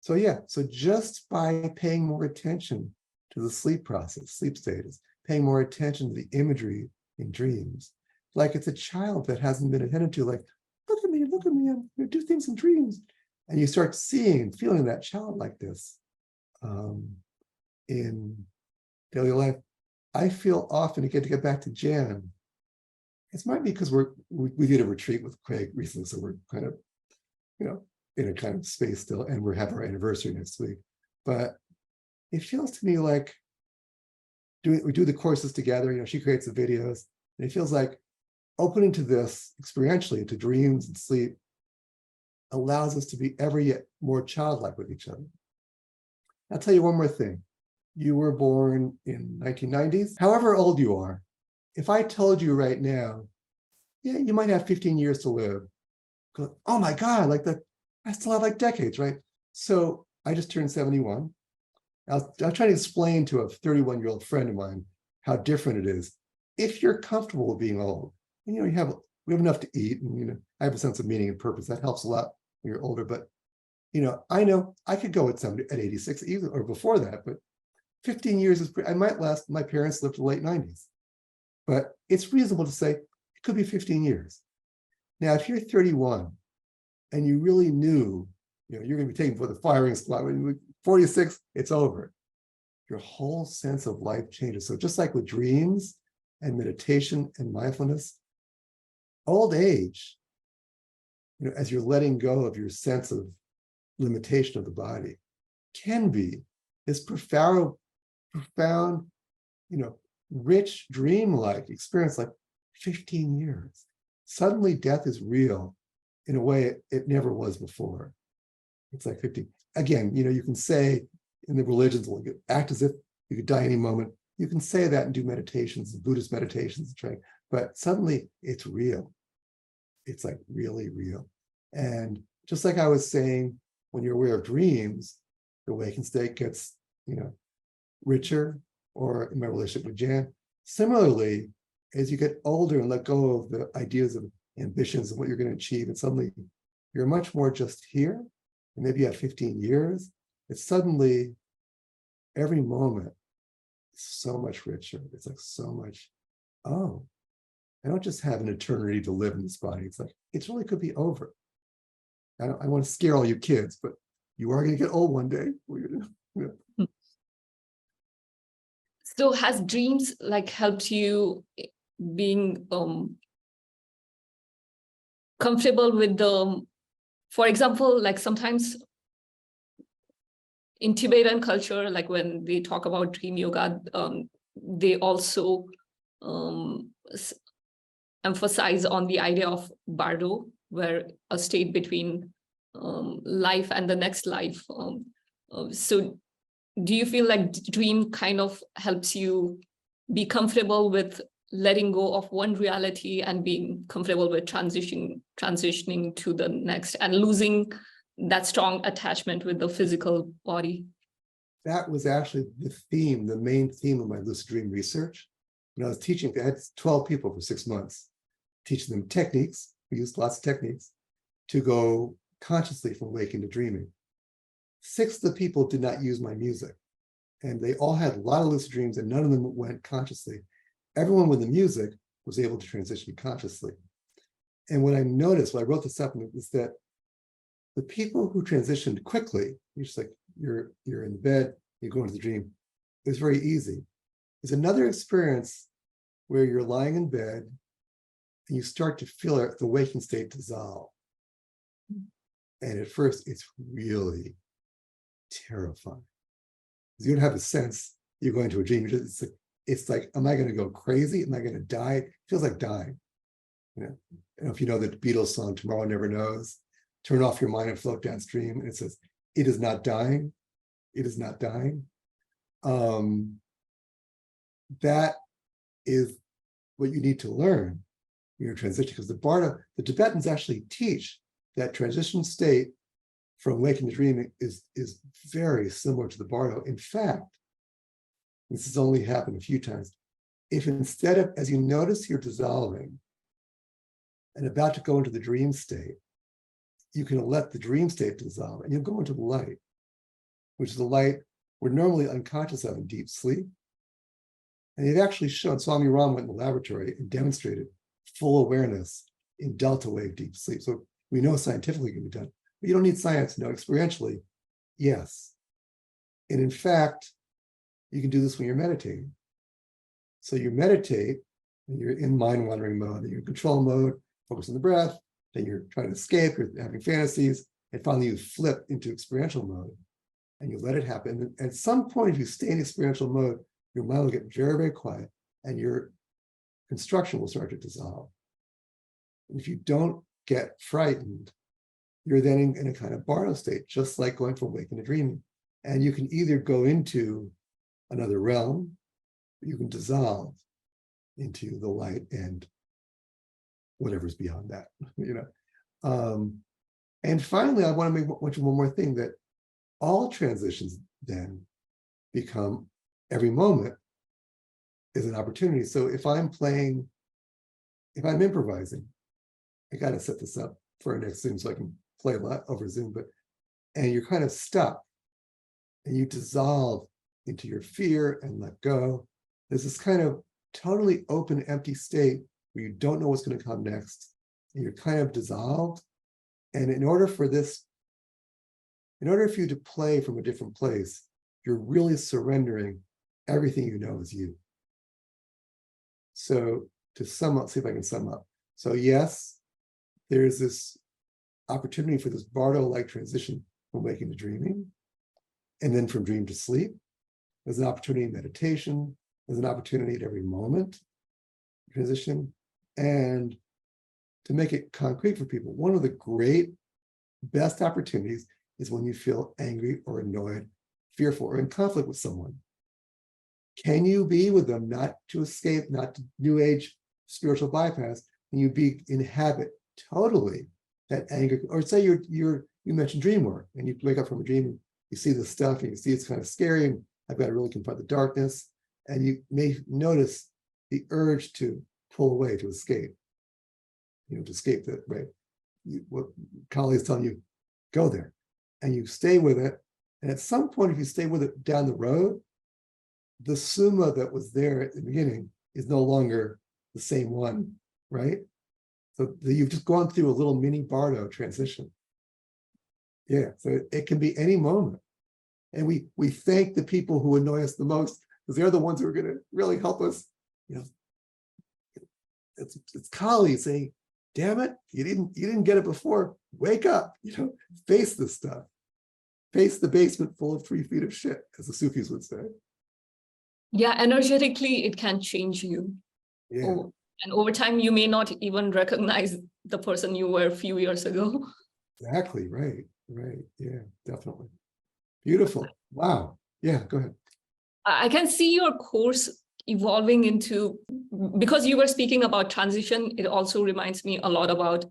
So yeah, so just by paying more attention to the sleep process, sleep status, paying more attention to the imagery in dreams, like it's a child that hasn't been attended to, like, look at me, I'm going to do things in dreams. And you start seeing and feeling that child like this in daily life. I feel often, again, to get back to Jan, it's might be because we did a retreat with Craig recently, so we're kind of, in a kind of space still, and we're having our anniversary next week. But it feels to me like we do the courses together. She creates the videos, and it feels like opening to this experientially, to dreams and sleep, allows us to be ever yet more childlike with each other. I'll tell you one more thing. You were born in 1990s. However old you are, if I told you right now, yeah, you might have 15 years to live, go, oh my God, I still have like decades, right? So I just turned 71. I'll try to explain to a 31-year-old friend of mine how different it is. If you're comfortable with being old, and we have enough to eat, and I have a sense of meaning and purpose, that helps a lot when you're older. But I know I could go at 86, even or before that, but 15 years is I might last. My parents lived to the late 90s, but it's reasonable to say it could be 15 years. Now, if you're 31 and you really knew, you're going to be taken for the firing squad, when you're 46, it's over. Your whole sense of life changes. So just like with dreams and meditation and mindfulness, old age, as you're letting go of your sense of limitation of the body, can be this profound, rich, dream-like experience, like 15 years. Suddenly death is real in a way it never was before. It's like 15. Again, you can say in the religions, act as if you could die any moment. You can say that and do meditations, Buddhist meditations, but suddenly it's real. It's like really real. And just like I was saying, when you're aware of dreams, the waking state gets, richer, or in my relationship with Jan. Similarly, as you get older and let go of the ideas of ambitions and what you're going to achieve, and suddenly you're much more just here, and maybe you have 15 years, it's suddenly every moment is so much richer. It's like so much, oh, I don't just have an eternity to live in this body. It's like, it really could be over. I want to scare all you kids, but you are going to get old one day. So has dreams helped you being comfortable with for example, sometimes in Tibetan culture, when they talk about dream yoga, they also emphasize on the idea of Bardo, where a state between life and the next life. So do you feel like dream kind of helps you be comfortable with letting go of one reality and being comfortable with transitioning to the next and losing that strong attachment with the physical body? That was actually the main theme of my lucid dream research. When I was teaching, I had 12 people for 6 months, teaching them techniques. We used lots of techniques to go consciously from waking to dreaming. 6 of the people did not use my music, and they all had a lot of lucid dreams, and none of them went consciously. Everyone with the music was able to transition consciously. And what I noticed when I wrote this up is that the people who transitioned quickly, you're just like, you're in bed, you go into the dream, it's very easy. There's another experience where you're lying in bed and you start to feel the waking state dissolve. And at first, it's really terrifying. You don't have a sense you're going to a dream. It's like, am I going to go crazy? Am I going to die? It feels like dying. I don't know if you know the Beatles song, Tomorrow Never Knows. Turn off your mind and float downstream. And it says, it is not dying. It is not dying. That is what you need to learn in your transition, because the Tibetans actually teach that transition state from waking to dreaming is very similar to the Bardo. In fact, this has only happened a few times. If instead of, as you notice you're dissolving and about to go into the dream state, you can let the dream state dissolve and you'll go into the light, which is the light we're normally unconscious of in deep sleep. And they've actually shown, Swami Ram went in the laboratory and demonstrated full awareness in delta wave deep sleep. So we know scientifically it can be done, but you don't need science to know experientially. Yes. And in fact, you can do this when you're meditating. So you meditate and you're in mind wandering mode, and you're in control mode, focus on the breath, then you're trying to escape, you're having fantasies, and finally you flip into experiential mode and you let it happen. And at some point, if you stay in experiential mode, your mind will get very, very quiet and your construction will start to dissolve. And if you don't get frightened, you're then in a kind of Bardo state, just like going from waking to dreaming. And you can either go into another realm, or you can dissolve into the light and whatever's beyond that, And finally, I want to mention one more thing, that all transitions then become, every moment is an opportunity. So if I'm improvising, I got to set this up for our next Zoom so I can play a lot over Zoom, and you're kind of stuck and you dissolve into your fear and let go. There's this kind of totally open, empty state where you don't know what's going to come next, and you're kind of dissolved. And in order for you to play from a different place, you're really surrendering everything you know is you. So to sum up, see if I can sum up. So yes, there's this opportunity for this Bardo-like transition from waking to dreaming, and then from dream to sleep. There's an opportunity in meditation. There's an opportunity at every moment transition. And to make it concrete for people, one of the great, best opportunities is when you feel angry or annoyed, fearful, or in conflict with someone. Can you be with them, not to escape, not to new age spiritual bypass? Can you inhabit totally that anger? Or say you mentioned dream work, and you wake up from a dream, and you see this stuff, and you see it's kind of scary, and I've got to really confront the darkness. And you may notice the urge to pull away, to escape, to escape that, right? What Kali is telling you, go there. And you stay with it. And at some point, if you stay with it down the road, the Summa that was there at the beginning is no longer the same one, right? So you've just gone through a little mini Bardo transition. Yeah, so it can be any moment. And we thank the people who annoy us the most, because they're the ones who are going to really help us. It's Kali saying, damn it, you didn't get it before. Wake up, face this stuff. Face the basement full of 3 feet of shit, as the Sufis would say. Yeah, energetically, it can change you. Yeah. And over time, you may not even recognize the person you were a few years ago. Exactly, right. Yeah, definitely. Beautiful. Wow. Yeah, go ahead. I can see your course evolving into, because you were speaking about transition, it also reminds me a lot about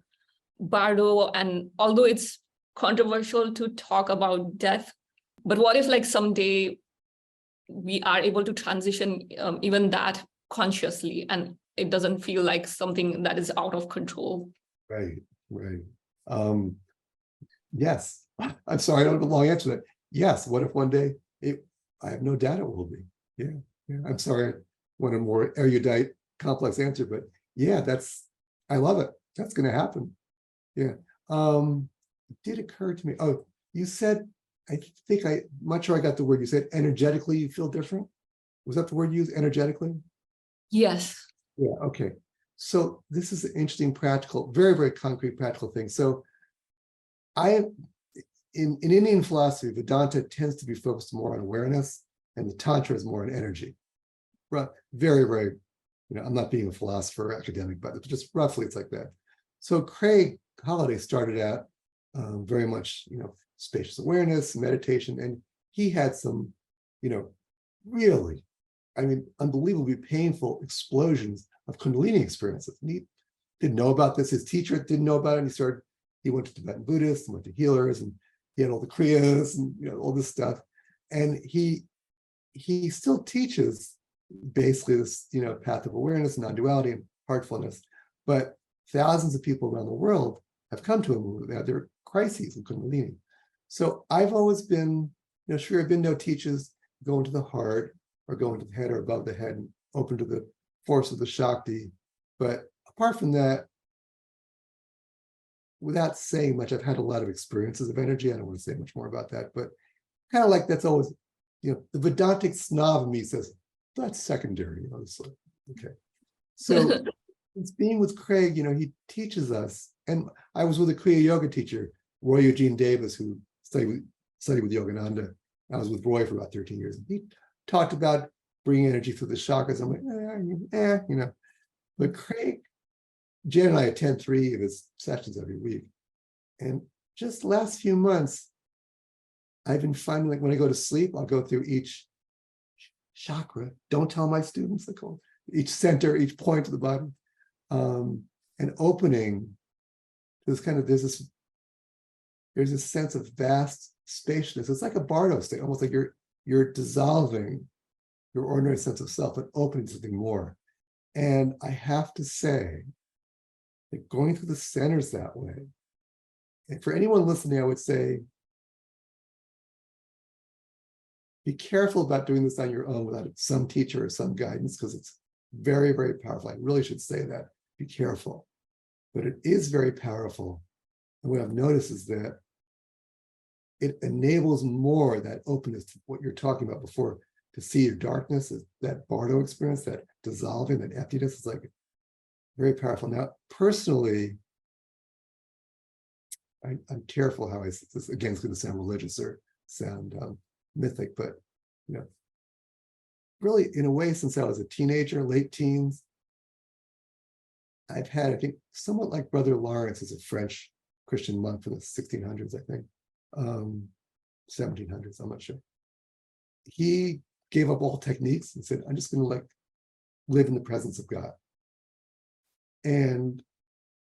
Bardo. And although it's controversial to talk about death, but what if like someday we are able to transition even that consciously, and it doesn't feel like something that is out of control? Right. Yes. I'm sorry, I don't have a long answer to that. Yes. What if one day I have no doubt it will be. Yeah. I'm sorry, I want a more erudite, complex answer, but yeah, I love it. That's going to happen. Yeah. It did occur to me. Oh, you said, I'm not sure I got the word. You said energetically you feel different. Was that the word you used, energetically? Yes. Yeah, okay. So this is an interesting practical, very, very concrete practical thing. So in Indian philosophy, Vedanta tends to be focused more on awareness, and the Tantra is more on energy. Very, very, I'm not being a philosopher or academic, but just roughly it's like that. So Craig Holiday started out very much, spacious awareness, meditation, and he had some, really, unbelievably painful explosions of Kundalini experiences. And he didn't know about this. His teacher didn't know about it. And he went to Tibetan Buddhists and went to healers, and he had all the kriyas and all this stuff. And he still teaches basically this, path of awareness, non-duality, and heartfulness. But thousands of people around the world have come to him who had their crises in Kundalini. So I've always been, Sri Aurobindo teaches go into the heart, or go into the head, or above the head, and open to the force of the Shakti. But apart from that, without saying much, I've had a lot of experiences of energy. I don't want to say much more about that, but kind of like that's always, the Vedantic snob in me says, that's secondary, honestly. Okay. So it's being with Craig, he teaches us, and I was with a Kriya Yoga teacher, Roy Eugene Davis, who studied with Yogananda. I was with Roy for about 13 years. And he talked about bringing energy through the chakras. I'm like, But Craig, Jen and I attend 3 of his sessions every week. And just the last few months, I've been finding, like when I go to sleep, I'll go through each chakra. Don't tell my students, I call it, each center, each point of the body, and opening this there's this sense of vast spaciousness. It's like a Bardo state, almost like you're dissolving your ordinary sense of self and opening something more. And I have to say that going through the centers that way, and for anyone listening, I would say, be careful about doing this on your own without some teacher or some guidance, because it's very, very powerful. I really should say that. Be careful. But it is very powerful. And what I've noticed is that it enables more that openness to what you're talking about before, to see your darkness, that Bardo experience, that dissolving, that emptiness is like very powerful. Now, personally, I'm careful how I say this. Again, it's going to sound religious or sound mythic, but really, in a way, since I was a teenager, late teens, I've had, I think, somewhat like Brother Lawrence is a French Christian monk from the 1600s, I think, 1700s, I'm not sure. He gave up all techniques and said, I'm just going to like live in the presence of God. And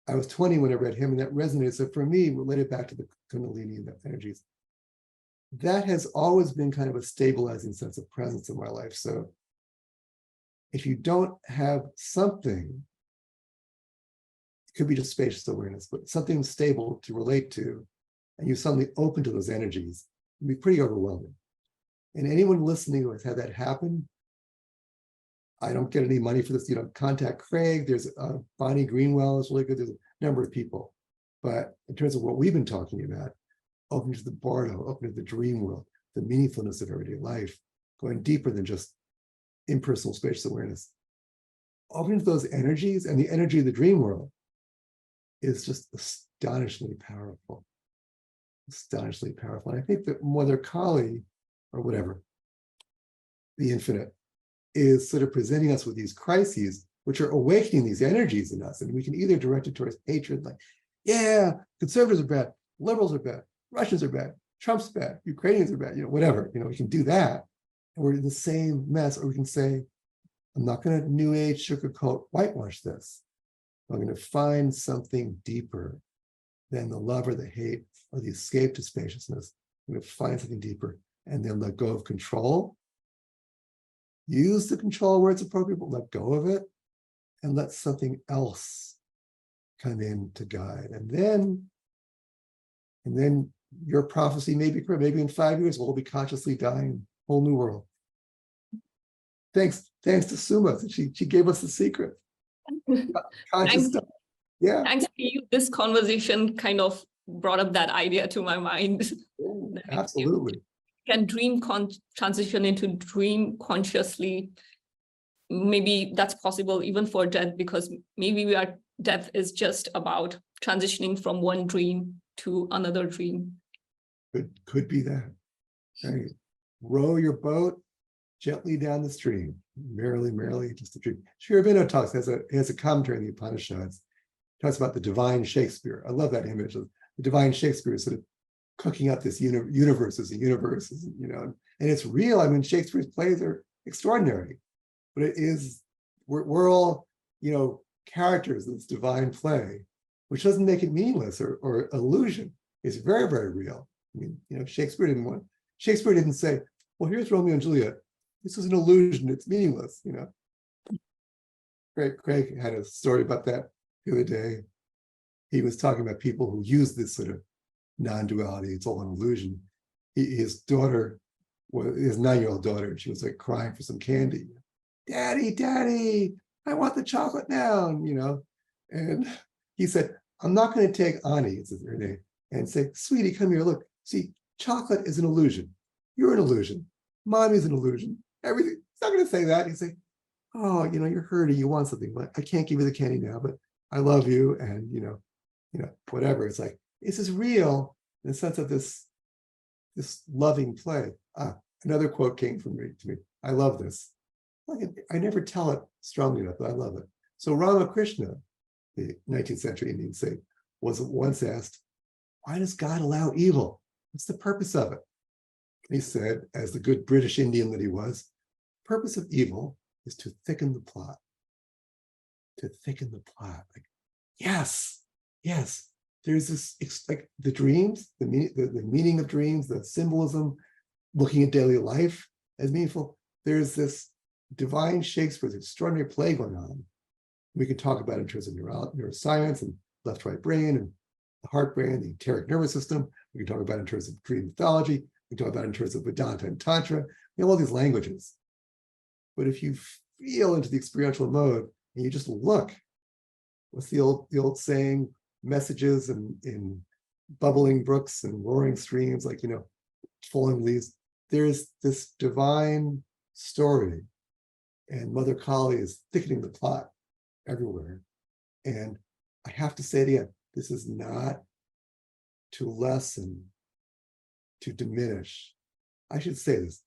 I was 20 when I read him, and that resonated. So for me, related back to the Kundalini and the energies, that has always been kind of a stabilizing sense of presence in my life. So if you don't have something, it could be just spacious awareness, but something stable to relate to, and you're suddenly open to those energies, it can be pretty overwhelming. And anyone listening who has had that happen, I don't get any money for this, contact Craig. There's Bonnie Greenwell is really good. There's a number of people. But in terms of what we've been talking about, open to the Bardo, open to the dream world, the meaningfulness of everyday life, going deeper than just impersonal spacious awareness. Open to those energies, and the energy of the dream world is just astonishingly powerful. Astonishingly powerful. And I think that Mother Kali, or whatever, the infinite, is sort of presenting us with these crises, which are awakening these energies in us. And we can either direct it towards hatred, like, yeah, conservatives are bad, liberals are bad, Russians are bad, Trump's bad, Ukrainians are bad, whatever. We can do that, and we're in the same mess. Or we can say, I'm not going to new age sugarcoat whitewash this. I'm going to find something deeper than the love or the hate or the escape to spaciousness. I'm going to find something deeper, and then let go of control. Use the control where it's appropriate, but let go of it and let something else come in to guide. And then your prophecy may be correct. Maybe in 5 years, we'll be consciously dying, whole new world. Thanks to Suma, she gave us the secret. Conscious stuff. Yeah. Thanks to you, this conversation kind of brought up that idea to my mind. Absolutely. Can dream transition into dream consciously? Maybe that's possible even for death, because maybe death is just about transitioning from one dream to another dream. Could be that. Right. Row your boat gently down the stream, merrily, just a dream. Sri Aurobindo talks, has a commentary in the Upanishads, talks about the divine Shakespeare. I love that image of the divine Shakespeare sort of cooking up this universes, and it's real. I mean, Shakespeare's plays are extraordinary, but it is, we're all, characters in this divine play, which doesn't make it meaningless or illusion. It's very, very real. I mean, Shakespeare didn't say, well, here's Romeo and Juliet. This is an illusion. It's meaningless, Craig had a story about that the other day. He was talking about people who use this sort of non-duality. It's all an illusion. His daughter, his 9-year-old daughter, she was like crying for some candy. Daddy, I want the chocolate now, And he said, I'm not going to take Ani, it's her name, and say, sweetie, come here, look. See, chocolate is an illusion. You're an illusion. Mommy's an illusion. Everything. He's not going to say that. He'd say, oh, you're hurting. You want something, but I can't give you the candy now, but I love you. And, whatever. It's like, this is real in the sense of this loving play. Another quote came to me. I love this. I never tell it strongly enough, but I love it. So Ramakrishna, the 19th century Indian saint, was once asked, why does God allow evil? What's the purpose of it? And he said, as the good British Indian that he was, the purpose of evil is to thicken the plot. To thicken the plot. Like, yes. There's this, like the dreams, the meaning of dreams, the symbolism, looking at daily life as meaningful. There's this divine Shakespeare's extraordinary play going on. We can talk about it in terms of neuroscience and left-right brain and the heart brain, the enteric nervous system. We can talk about it in terms of dream mythology. We can talk about it in terms of Vedanta and Tantra. All these languages. But if you feel into the experiential mode and you just look, what's the old saying? Messages in bubbling brooks and roaring streams, like, falling leaves. There's this divine story, and Mother Kali is thickening the plot everywhere. And I have to say it again, this is not to lessen, to diminish. I should say this,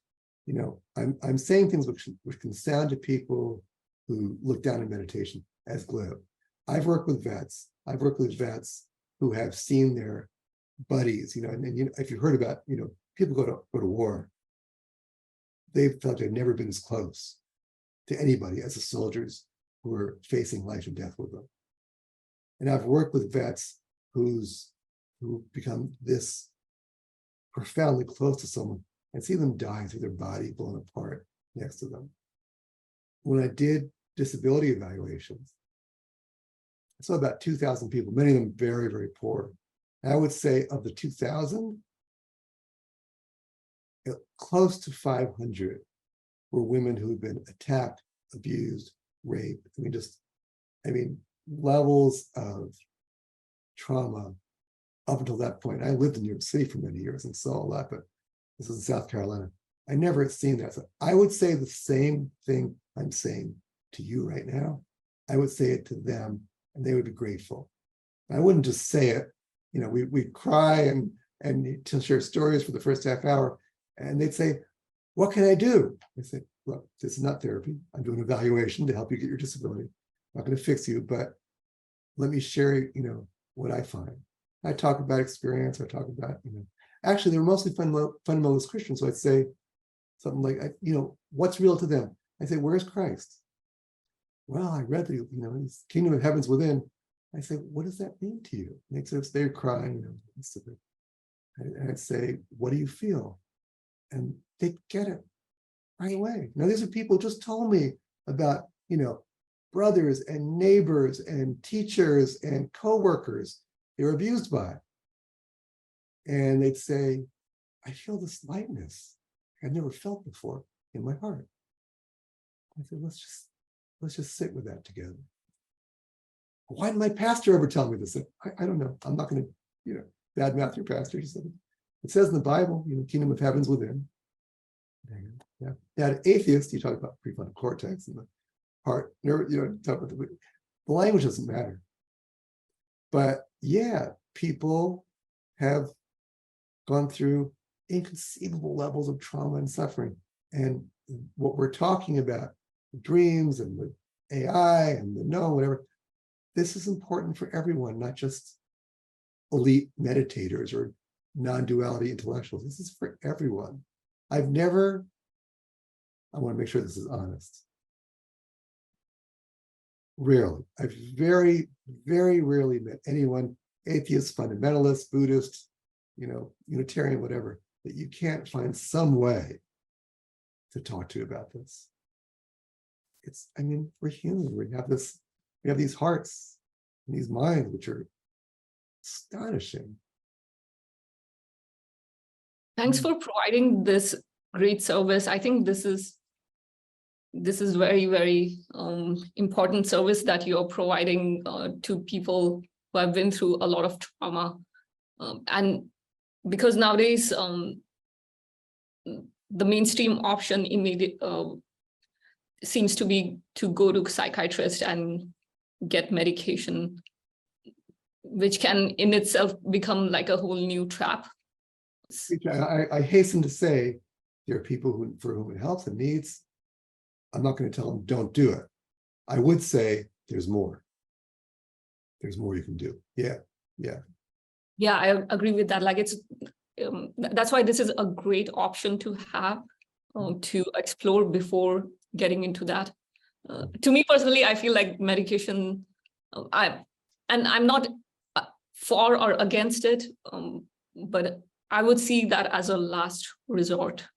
I'm saying things which can sound to people who look down in meditation as glib. I've worked with vets. I've worked with vets who have seen their buddies, and if you heard about, people go to war. they felt they'd never been as close to anybody as the soldiers who were facing life and death with them. And I've worked with vets who become this profoundly close to someone and see them dying through their body blown apart next to them. When I did disability evaluations, I saw about 2,000 people, many of them very, very poor. And I would say of the 2,000, close to 500 were women who had been attacked, abused, raped. I mean, levels of trauma up until that point. I lived in New York City for many years and saw a lot, but this is in South Carolina. I never had seen that. So I would say the same thing I'm saying to you right now. I would say it to them, and they would be grateful. I wouldn't just say it. You know, we'd cry and to share stories for the first half hour, and they'd say, "What can I do?" I say, "Look, this is not therapy. I'm doing an evaluation to help you get your disability. I'm not going to fix you, but let me share, you know, what I find." I talk about experience. I talk about, you know, actually, they were mostly fundamentalist Christians. So I'd say something like, you know, what's real to them? I say, where's Christ? Well, I read the, you know, his kingdom of heaven's within. I say, what does that mean to you? And they're crying, you know, and I'd say, what do you feel? And they get it right away. Now, these are people who just told me about, you know, brothers and neighbors and teachers and coworkers they were abused by. And they'd say, I feel this lightness I've never felt before in my heart. I said, let's just sit with that together. Why didn't my pastor ever tell me this? I don't know. I'm not going to, you know, badmouth your pastor. He said, it says in the Bible, you know, kingdom of heaven's within. Yeah. Now, atheists, you talk about prefrontal cortex and the heart, you know, talk about the language doesn't matter. But yeah, people have gone through inconceivable levels of trauma and suffering. And what we're talking about, the dreams and the AI and the whatever, this is important for everyone, not just elite meditators or non-duality intellectuals. This is for everyone. I want to make sure this is honest. Rarely. I've very, very rarely met anyone, atheist, fundamentalist, Buddhist, you know, Unitarian, whatever, that you can't find some way to talk to about this. I mean, we're human. We have these hearts and these minds, which are astonishing. Thanks for providing this great service. I think this is very, very important service that you're providing to people who have been through a lot of trauma. And because nowadays, the mainstream option seems to be to go to psychiatrist and get medication, which can in itself become like a whole new trap. I hasten to say there are people for whom it helps and needs. I'm not going to tell them don't do it. I would say there's more. There's more you can do. Yeah. Yeah, I agree with that. Like that's why this is a great option to have to explore before getting into that. To me personally, I feel like medication. I'm not for or against it, but I would see that as a last resort.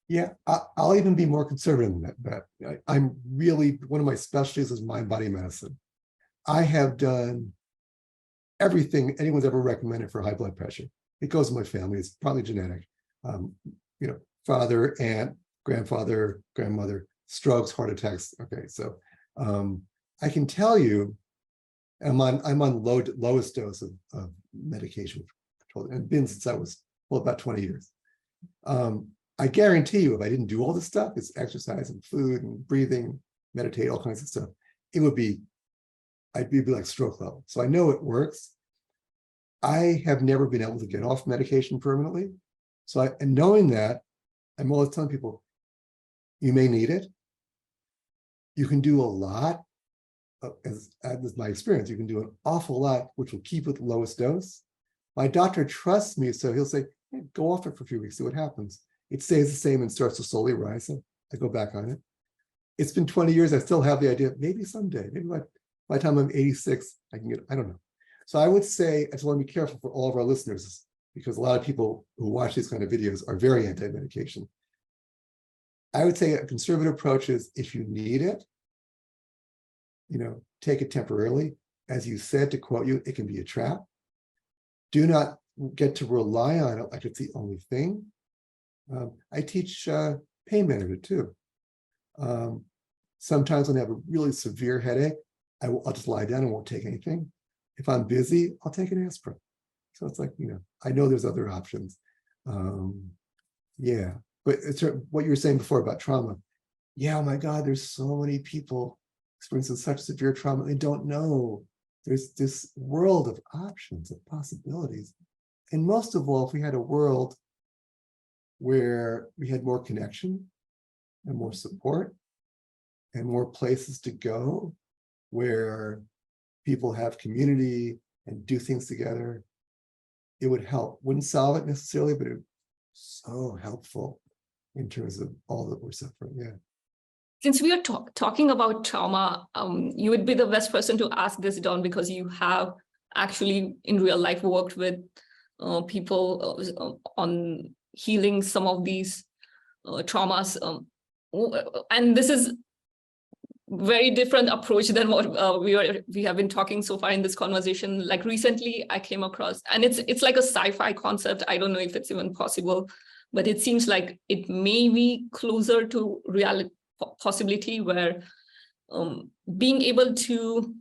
Yeah, I'll even be more conservative than that. I'm really, one of my specialties is mind-body medicine. I have done everything anyone's ever recommended for high blood pressure. It goes in my family. It's probably genetic. You know, father, aunt, grandfather, grandmother, strokes, heart attacks. Okay, so I can tell you, I'm on lowest dose of medication and been since I was, well, about 20 years. I guarantee you, if I didn't do all this stuff, it's exercise and food and breathing, meditate, all kinds of stuff, I'd be like stroke level. So I know it works. I have never been able to get off medication permanently. So and knowing that, I'm always telling people, you may need it. You can do a lot, as my experience, you can do an awful lot, which will keep it the lowest dose. My doctor trusts me, so he'll say, hey, go off it for a few weeks, see what happens. it stays the same and starts to slowly rise. So I go back on it. It's been 20 years. I still have the idea, maybe someday, maybe by the time I'm 86, I can get, I don't know. So I would say, I just want to be careful for all of our listeners, because a lot of people who watch these kind of videos are very anti-medication. I would say a conservative approach is, if you need it, take it temporarily. As you said, to quote you, it can be a trap. Do not get to rely on it like it's the only thing. I teach pain management too. Sometimes when I have a really severe headache, I'll just lie down and won't take anything. If I'm busy, I'll take an aspirin. So it's like, I know there's other options. Yeah, but it's what you were saying before about trauma. Yeah, oh my God, there's so many people experiencing such severe trauma. They don't know. There's this world of options, of possibilities. And most of all, if we had a world where we had more connection and more support and more places to go, where people have community and do things together, it would help. Wouldn't solve it necessarily, but it would be so helpful in terms of all that we're suffering. Yeah. Since we are talking about trauma, you would be the best person to ask this, Don, because you have actually in real life worked with people on healing some of these traumas. And this is very different approach than what we have been talking so far in this conversation. Like recently I came across, and it's like a sci-fi concept. I don't know if it's even possible, but it seems like it may be closer to reality possibility, where being able to,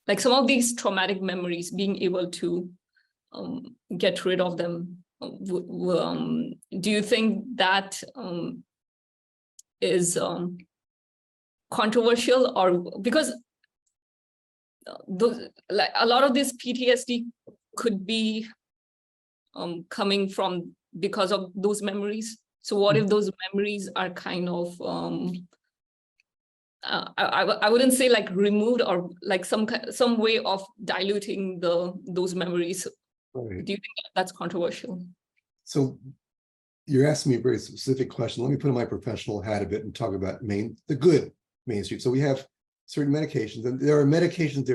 like some of these traumatic memories, being able to get rid of them. Do you think that is controversial, or because those, like a lot of this PTSD could be coming from because of those memories? So what if those memories are kind of I wouldn't say like removed, or like some way of diluting those memories? Right. Do you think that's controversial? So you're asking me a very specific question. Let me put on my professional hat a bit and talk about the good mainstream. So we have certain medications, and there are medications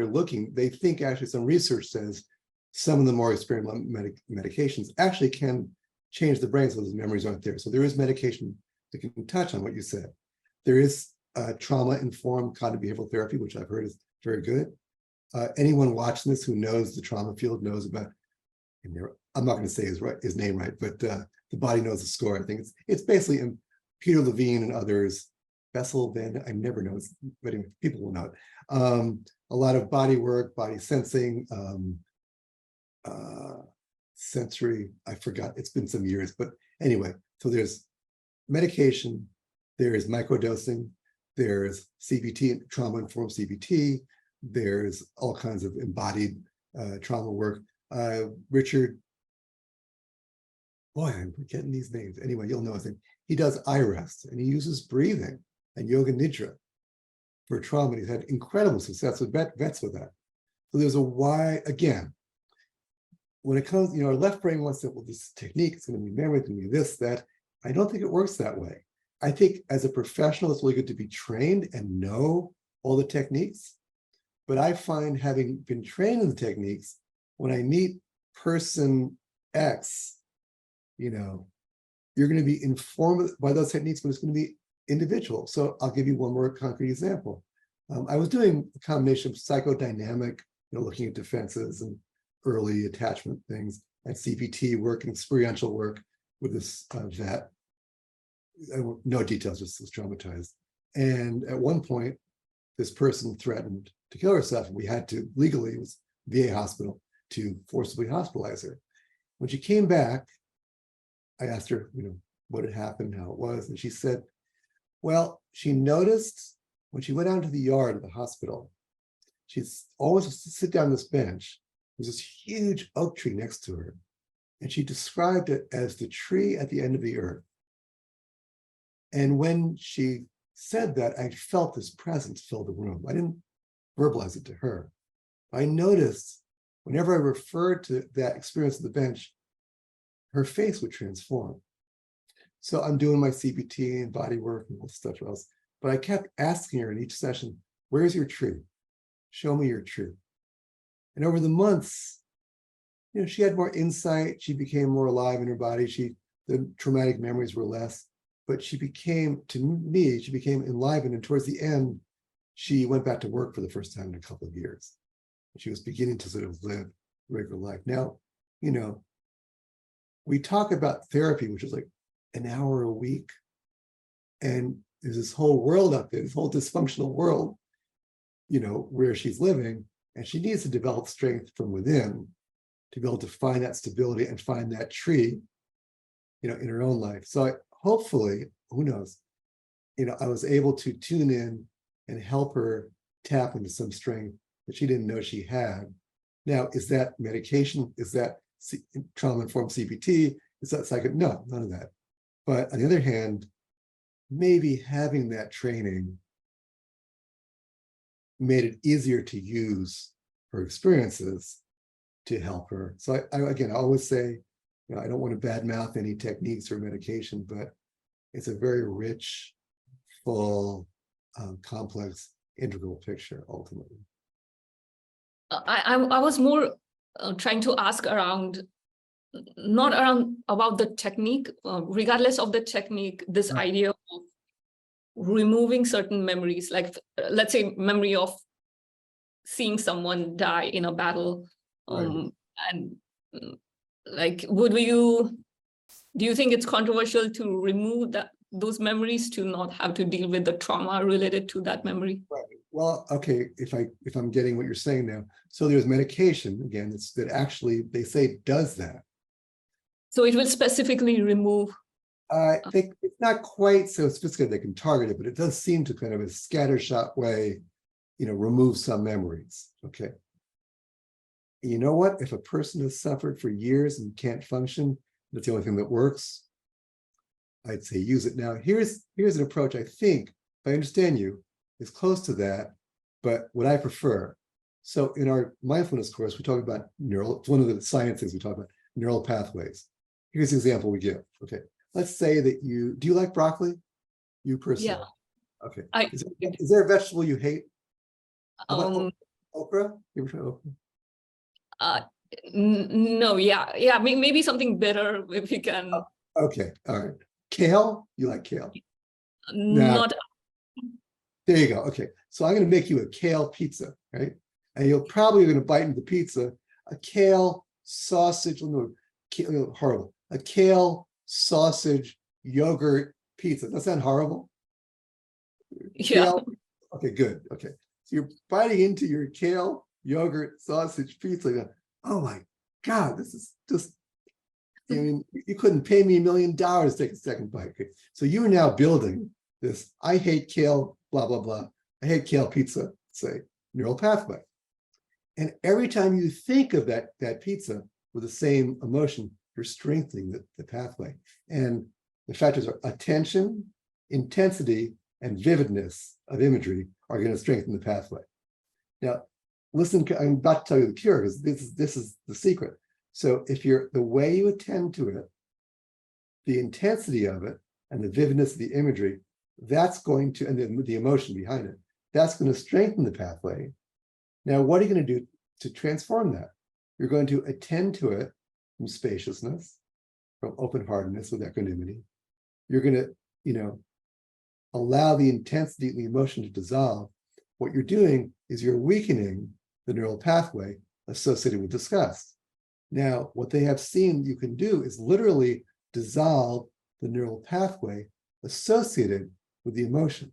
they think actually, some research says some of the more experimental medications actually can change the brain so those memories aren't there. So there is medication that can touch on what you said. There is trauma-informed cognitive behavioral therapy, which I've heard is very good. Anyone watching this who knows the trauma field knows about, I'm not going to say his name right, but the body knows the score. I think it's basically Peter Levine and others, Bessel Van, I never know, but people will know it. A lot of body work, body sensing, sensory, I forgot, it's been some years, but anyway, so there's medication, there's microdosing, there's CBT, trauma-informed CBT, there's all kinds of embodied trauma work. Richard, boy, I'm forgetting these names. Anyway, you'll know his name. He does eye rest, and he uses breathing and yoga nidra for trauma. And he's had incredible success with vets with that. So there's a why, again, when it comes, our left brain wants to, well, this technique, it's going to be memory, it's going to be this, that. I don't think it works that way. I think as a professional, it's really good to be trained and know all the techniques. But I find, having been trained in the techniques, when I meet person X, you're going to be informed by those techniques, but it's going to be individual. So I'll give you one more concrete example. I was doing a combination of psychodynamic, looking at defenses and early attachment things, and CBT work and experiential work with this vet. No details, just was traumatized. And at one point, this person threatened to kill herself. We had to, legally, it was VA hospital, to forcibly hospitalize her. When she came back, I asked her, what had happened, how it was. And she said, well, she noticed when she went out into the yard of the hospital, she's always to sit down on this bench. There's this huge oak tree next to her. And she described it as the tree at the end of the earth. And when she said that, I felt this presence fill the room. I didn't verbalize it to her. I noticed whenever I referred to that experience at the bench, her face would transform. So I'm doing my CBT and body work and all stuff else. But I kept asking her in each session, where's your tree? Show me your tree. And over the months, she had more insight. She became more alive in her body. The traumatic memories were less, but she became enlivened. And towards the end, she went back to work for the first time in a couple of years. She was beginning to sort of live regular life. Now, we talk about therapy, which is like an hour a week. And there's this whole world out there, this whole dysfunctional world, where she's living, and she needs to develop strength from within to be able to find that stability and find that tree, in her own life. So hopefully, who knows, I was able to tune in and help her tap into some strength that she didn't know she had. Now, is that medication? Is that trauma-informed CBT? Is that psychic? No, none of that. But on the other hand, maybe having that training made it easier to use her experiences to help her. So I always say, I don't want to badmouth any techniques or medication, but it's a very rich, full, complex, integral picture, ultimately. I was more trying to ask not around about the technique, regardless of the technique, this idea of removing certain memories, like let's say memory of seeing someone die in a battle, and like, do you think it's controversial to remove those memories to not have to deal with the trauma related to that memory? Right. Well, okay, if I'm getting what you're saying now, so there's medication again that actually they say does that. So it will specifically remove. I think it's not quite so sophisticated they can target it, but it does seem to kind of a scattershot way, remove some memories. Okay. You know what? If a person has suffered for years and can't function, that's the only thing that works, I'd say use it. Now, here's an approach I think, if I understand you, is close to that, but what I prefer. So in our mindfulness course, we talk about it's one of the science things we talk about, neural pathways. Here's an example we give. Okay. Let's say that do you like broccoli? You personally? Yeah. Okay. Is there a vegetable you hate? Okra? You ever try okra? No, yeah, maybe something better if you can. Okay, all right. Kale? You like kale? Not. There you go. Okay, so I'm going to make you a kale pizza, right? And you're probably going to bite into the pizza a kale sausage. Horrible. A kale sausage yogurt pizza. Does that sound horrible? Yeah. Kale? Okay, good. Okay, so you're biting into your kale yogurt sausage pizza. Oh my God, this is just, you couldn't pay me $1 million to take a second bite. Okay. So you are now building this, I hate kale, blah, blah, blah. I hate kale pizza, say, neural pathway. And every time you think of that pizza with the same emotion, you're strengthening the pathway. And the factors are attention, intensity, and vividness of imagery are going to strengthen the pathway. Now, listen, I'm about to tell you the cure because this is the secret. So if the way you attend to it, the intensity of it, and the vividness of the imagery, that's going to, and the emotion behind it, that's going to strengthen the pathway. Now, what are you going to do to transform that? You're going to attend to it from spaciousness, from open-heartedness with equanimity. You're going to, allow the intensity and the emotion to dissolve. What you're doing is you're weakening the neural pathway associated with disgust. Now, what they have seen you can do is literally dissolve the neural pathway associated with the emotion.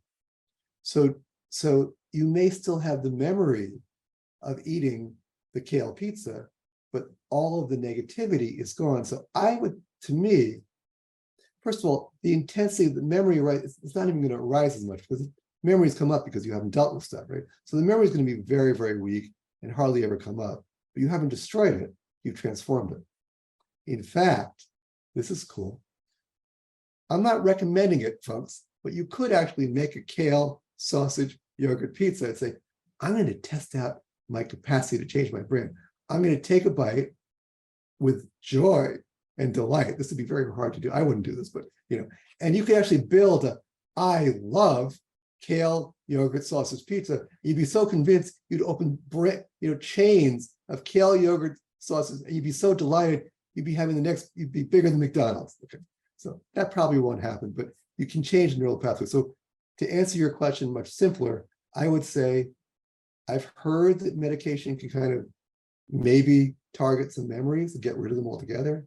So you may still have the memory of eating the kale pizza, but all of the negativity is gone. So to me, first of all, the intensity of the memory, right, it's not even going to rise as much because memories come up because you haven't dealt with stuff, right? So the memory is going to be very, very weak and hardly ever come up, but you haven't destroyed it, you've transformed it. In fact, this is cool. I'm not recommending it, folks, but you could actually make a kale sausage yogurt pizza and say, I'm going to test out my capacity to change my brain. I'm going to take a bite with joy and delight. This would be very hard to do. I wouldn't do this, but and you could actually build I love kale, yogurt, sausage, pizza. You'd be so convinced you'd open chains of kale, yogurt, sausage, and you'd be so delighted you'd be having you'd be bigger than McDonald's. Okay, so that probably won't happen, but you can change the neural pathway. So to answer your question much simpler, I would say I've heard that medication can kind of maybe target some memories and get rid of them altogether.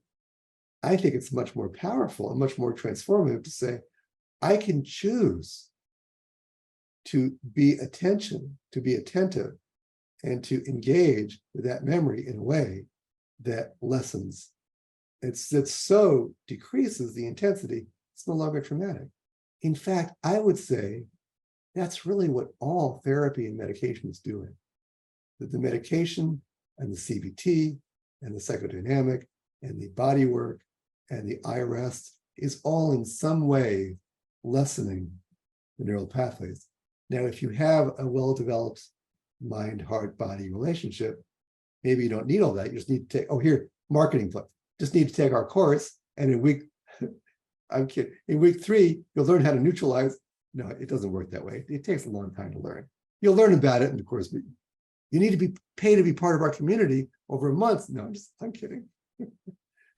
I think it's much more powerful and much more transformative to say, I can choose to be attentive, and to engage with that memory in a way that lessens. It so decreases the intensity, it's no longer traumatic. In fact, I would say that's really what all therapy and medication is doing. That the medication and the CBT and the psychodynamic and the body work and the eye rest is all in some way lessening the neural pathways. Now, if you have a well-developed mind-heart-body relationship, maybe you don't need all that. You just need to take, here, marketing plan. Just need to take our course, and in week 3, you'll learn how to neutralize. No, it doesn't work that way. It takes a long time to learn. You'll learn about it, and of course, you need to be paid to be part of our community over a month. No, I'm kidding.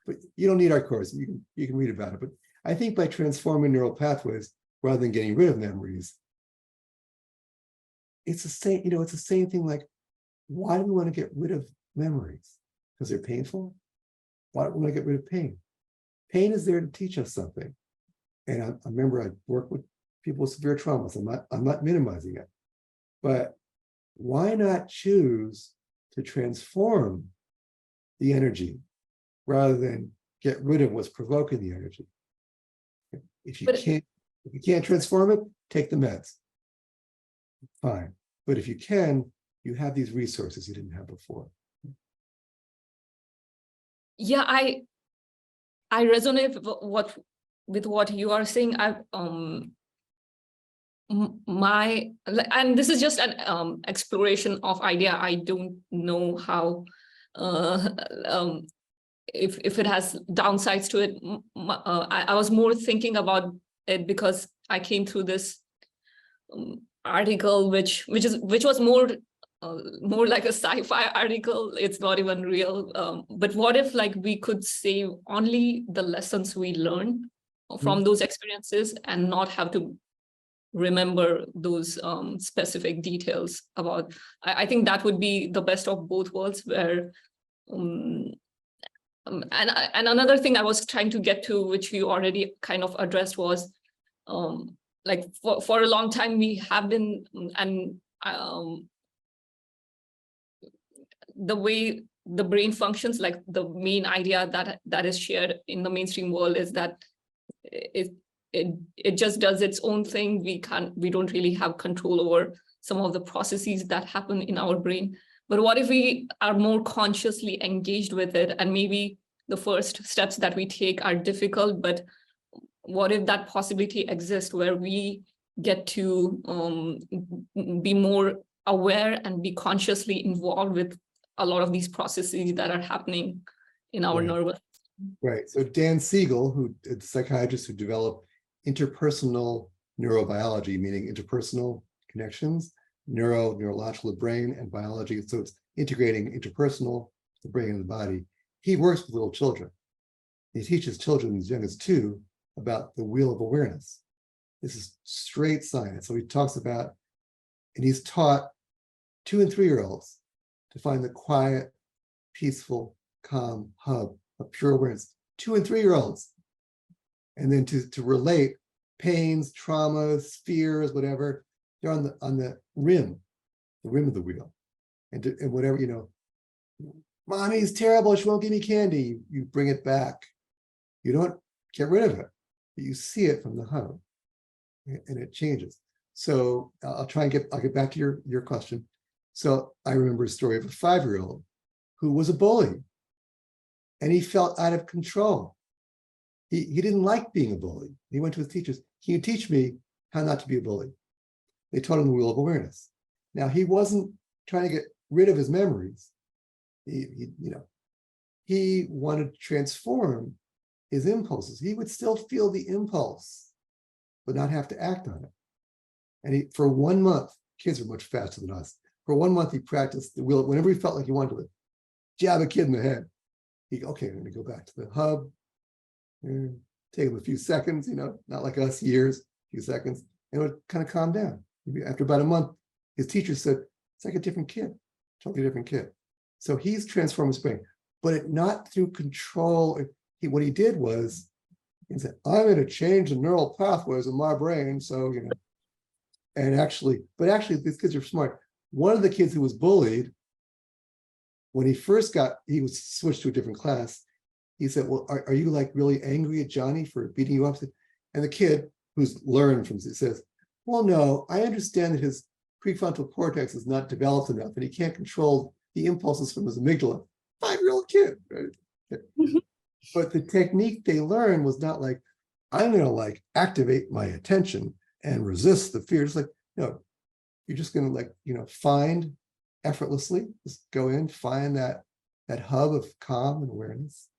But you don't need our course. You can read about it. But I think by transforming neural pathways rather than getting rid of memories, it's the same. It's the same thing. Like, why do we want to get rid of memories? Because they're painful. Why do we want to get rid of pain? Pain is there to teach us something. And I remember I worked with people with severe traumas. I'm not minimizing it, but why not choose to transform the energy rather than get rid of what's provoking the energy? If you can't transform it, take the meds. Fine. But if you can, you have these resources you didn't have before. Yeah, I resonate with what you are saying. And this is just an exploration of idea. I don't know how if it has downsides to it. I was more thinking about it because I came through this article, which was more like a sci-fi article. It's not even real. But what if we could save only the lessons we learn from those experiences and not have to remember those specific details about. I think that would be the best of both worlds, where and another thing I was trying to get to, which you already kind of addressed, was for a long time we have been, and the way the brain functions, the main idea that is shared in the mainstream world is that it just does its own thing. We don't really have control over some of the processes that happen in our brain. But what if we are more consciously engaged with it? And maybe the first steps that we take are difficult, but what if that possibility exists where we get to be more aware and be consciously involved with a lot of these processes that are happening in our nervous system? Right. So Dan Siegel, a psychiatrist who developed interpersonal neurobiology, meaning interpersonal connections, neurological brain, and biology. So it's integrating interpersonal, the brain and the body. He works with little children. He teaches children as young as 2 about the wheel of awareness. This is straight science. So he talks about, and he's taught 2- and 3-year-olds to find the quiet, peaceful, calm hub of pure awareness. 2- and 3-year-olds. And then to relate pains, traumas, fears, whatever, they're on the rim of the wheel. And whatever, mommy's terrible, she won't give me candy. You bring it back. You don't get rid of it, but you see it from the hub, and it changes. So I'll get back to your question. So I remember a story of a 5-year-old who was a bully, and he felt out of control. He didn't like being a bully. He went to his teachers. Can you teach me how not to be a bully? They taught him the wheel of awareness. Now, he wasn't trying to get rid of his memories. He wanted to transform his impulses. He would still feel the impulse, but not have to act on it. And for 1 month, kids are much faster than us. For 1 month, he practiced the wheel. Whenever he felt like he wanted to jab a kid in the head, okay, I'm going to go back to the hub. Take him a few seconds, not like us, years, a few seconds, and it would kind of calm down. After about a month, his teacher said, it's like a different kid, totally different kid. So he's transformed his brain, but not through control. What he did was, he said, I'm going to change the neural pathways in my brain. So, and actually, these kids are smart. One of the kids who was bullied, when he first he was switched to a different class. He said, well, are you like really angry at Johnny for beating you up? And the kid who's learned from this says, well, no, I understand that his prefrontal cortex is not developed enough and he can't control the impulses from his amygdala. 5-year-old kid, right? But the technique they learned was not like, I'm going to like activate my attention and resist the fear. It's like, no, you're just going to like, find effortlessly, just go in, find that hub of calm and awareness.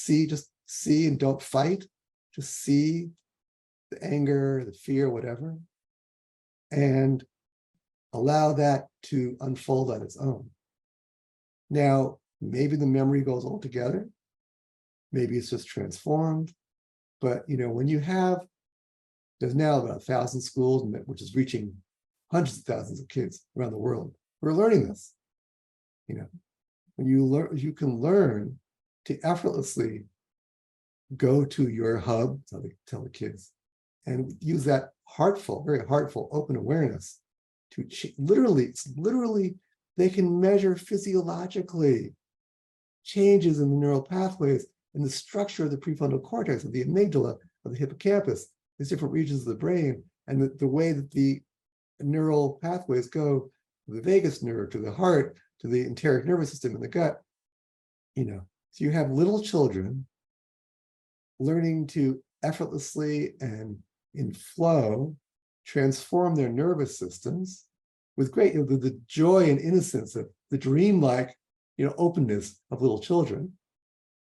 Just see and don't fight. Just see the anger, the fear, whatever, and allow that to unfold on its own. Now, maybe the memory goes all together. Maybe it's just transformed. But, when you have, there's now about 1,000 schools, which is reaching hundreds of thousands of kids around the world. We're learning this. When you learn, you can learn to effortlessly go to your hub, so they tell the kids, and use that very heartful, open awareness to literally, they can measure physiologically changes in the neural pathways and the structure of the prefrontal cortex, of the amygdala, of the hippocampus, these different regions of the brain, and the way that the neural pathways go from the vagus nerve to the heart, to the enteric nervous system in the gut. So you have little children learning to effortlessly and in flow transform their nervous systems with great, the joy and innocence of the dreamlike, openness of little children.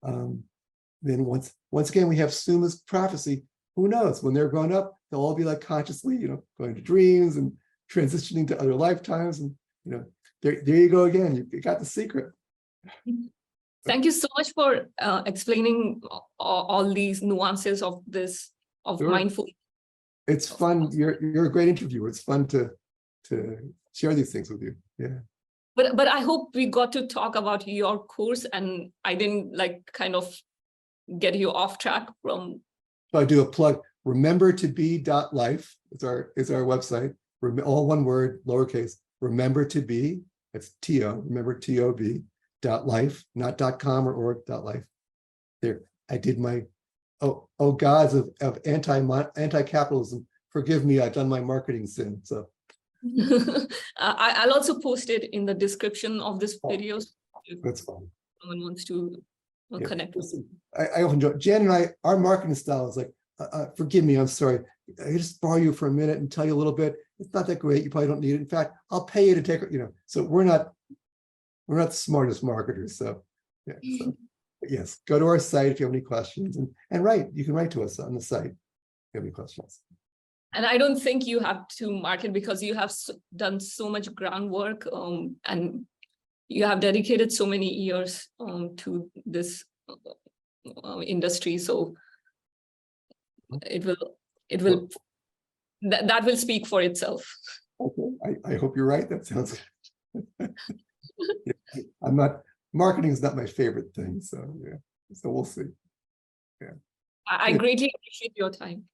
Then once again, we have Suma's prophecy. Who knows? When they're grown up, they'll all be like consciously, going to dreams and transitioning to other lifetimes. And there you go again. You got the secret. Thank you so much for explaining all these nuances of this, Sure. mindful. It's fun. You're a great interviewer. It's fun to share these things with you. Yeah. But I hope we got to talk about your course and I didn't kind of get you off track from. So I do a plug. Remembertobe.life is our website. All one word, lowercase. Remember to be. It's T-O. Remember T-O-B. .life, not .com or org. .life. There, I did my gods of anti-capitalism. Forgive me, I've done my marketing sin. So I'll also post it in the description of this video. That's fine. Someone wants to connect. Listen, I often joke. Jen and I, our marketing style is like, forgive me, I'm sorry. I just borrow you for a minute and tell you a little bit. It's not that great. You probably don't need it. In fact, I'll pay you to take it. So we're not the smartest marketers. So yeah. But yes, go to our site if you have any questions and write. You can write to us on the site if you have any questions. And I don't think you have to market because you have done so much groundwork and you have dedicated so many years to this industry. So it will that will speak for itself. Okay, I hope you're right. That sounds good. Yeah. Marketing is not my favorite thing. So yeah, so we'll see. Yeah. I greatly appreciate your time.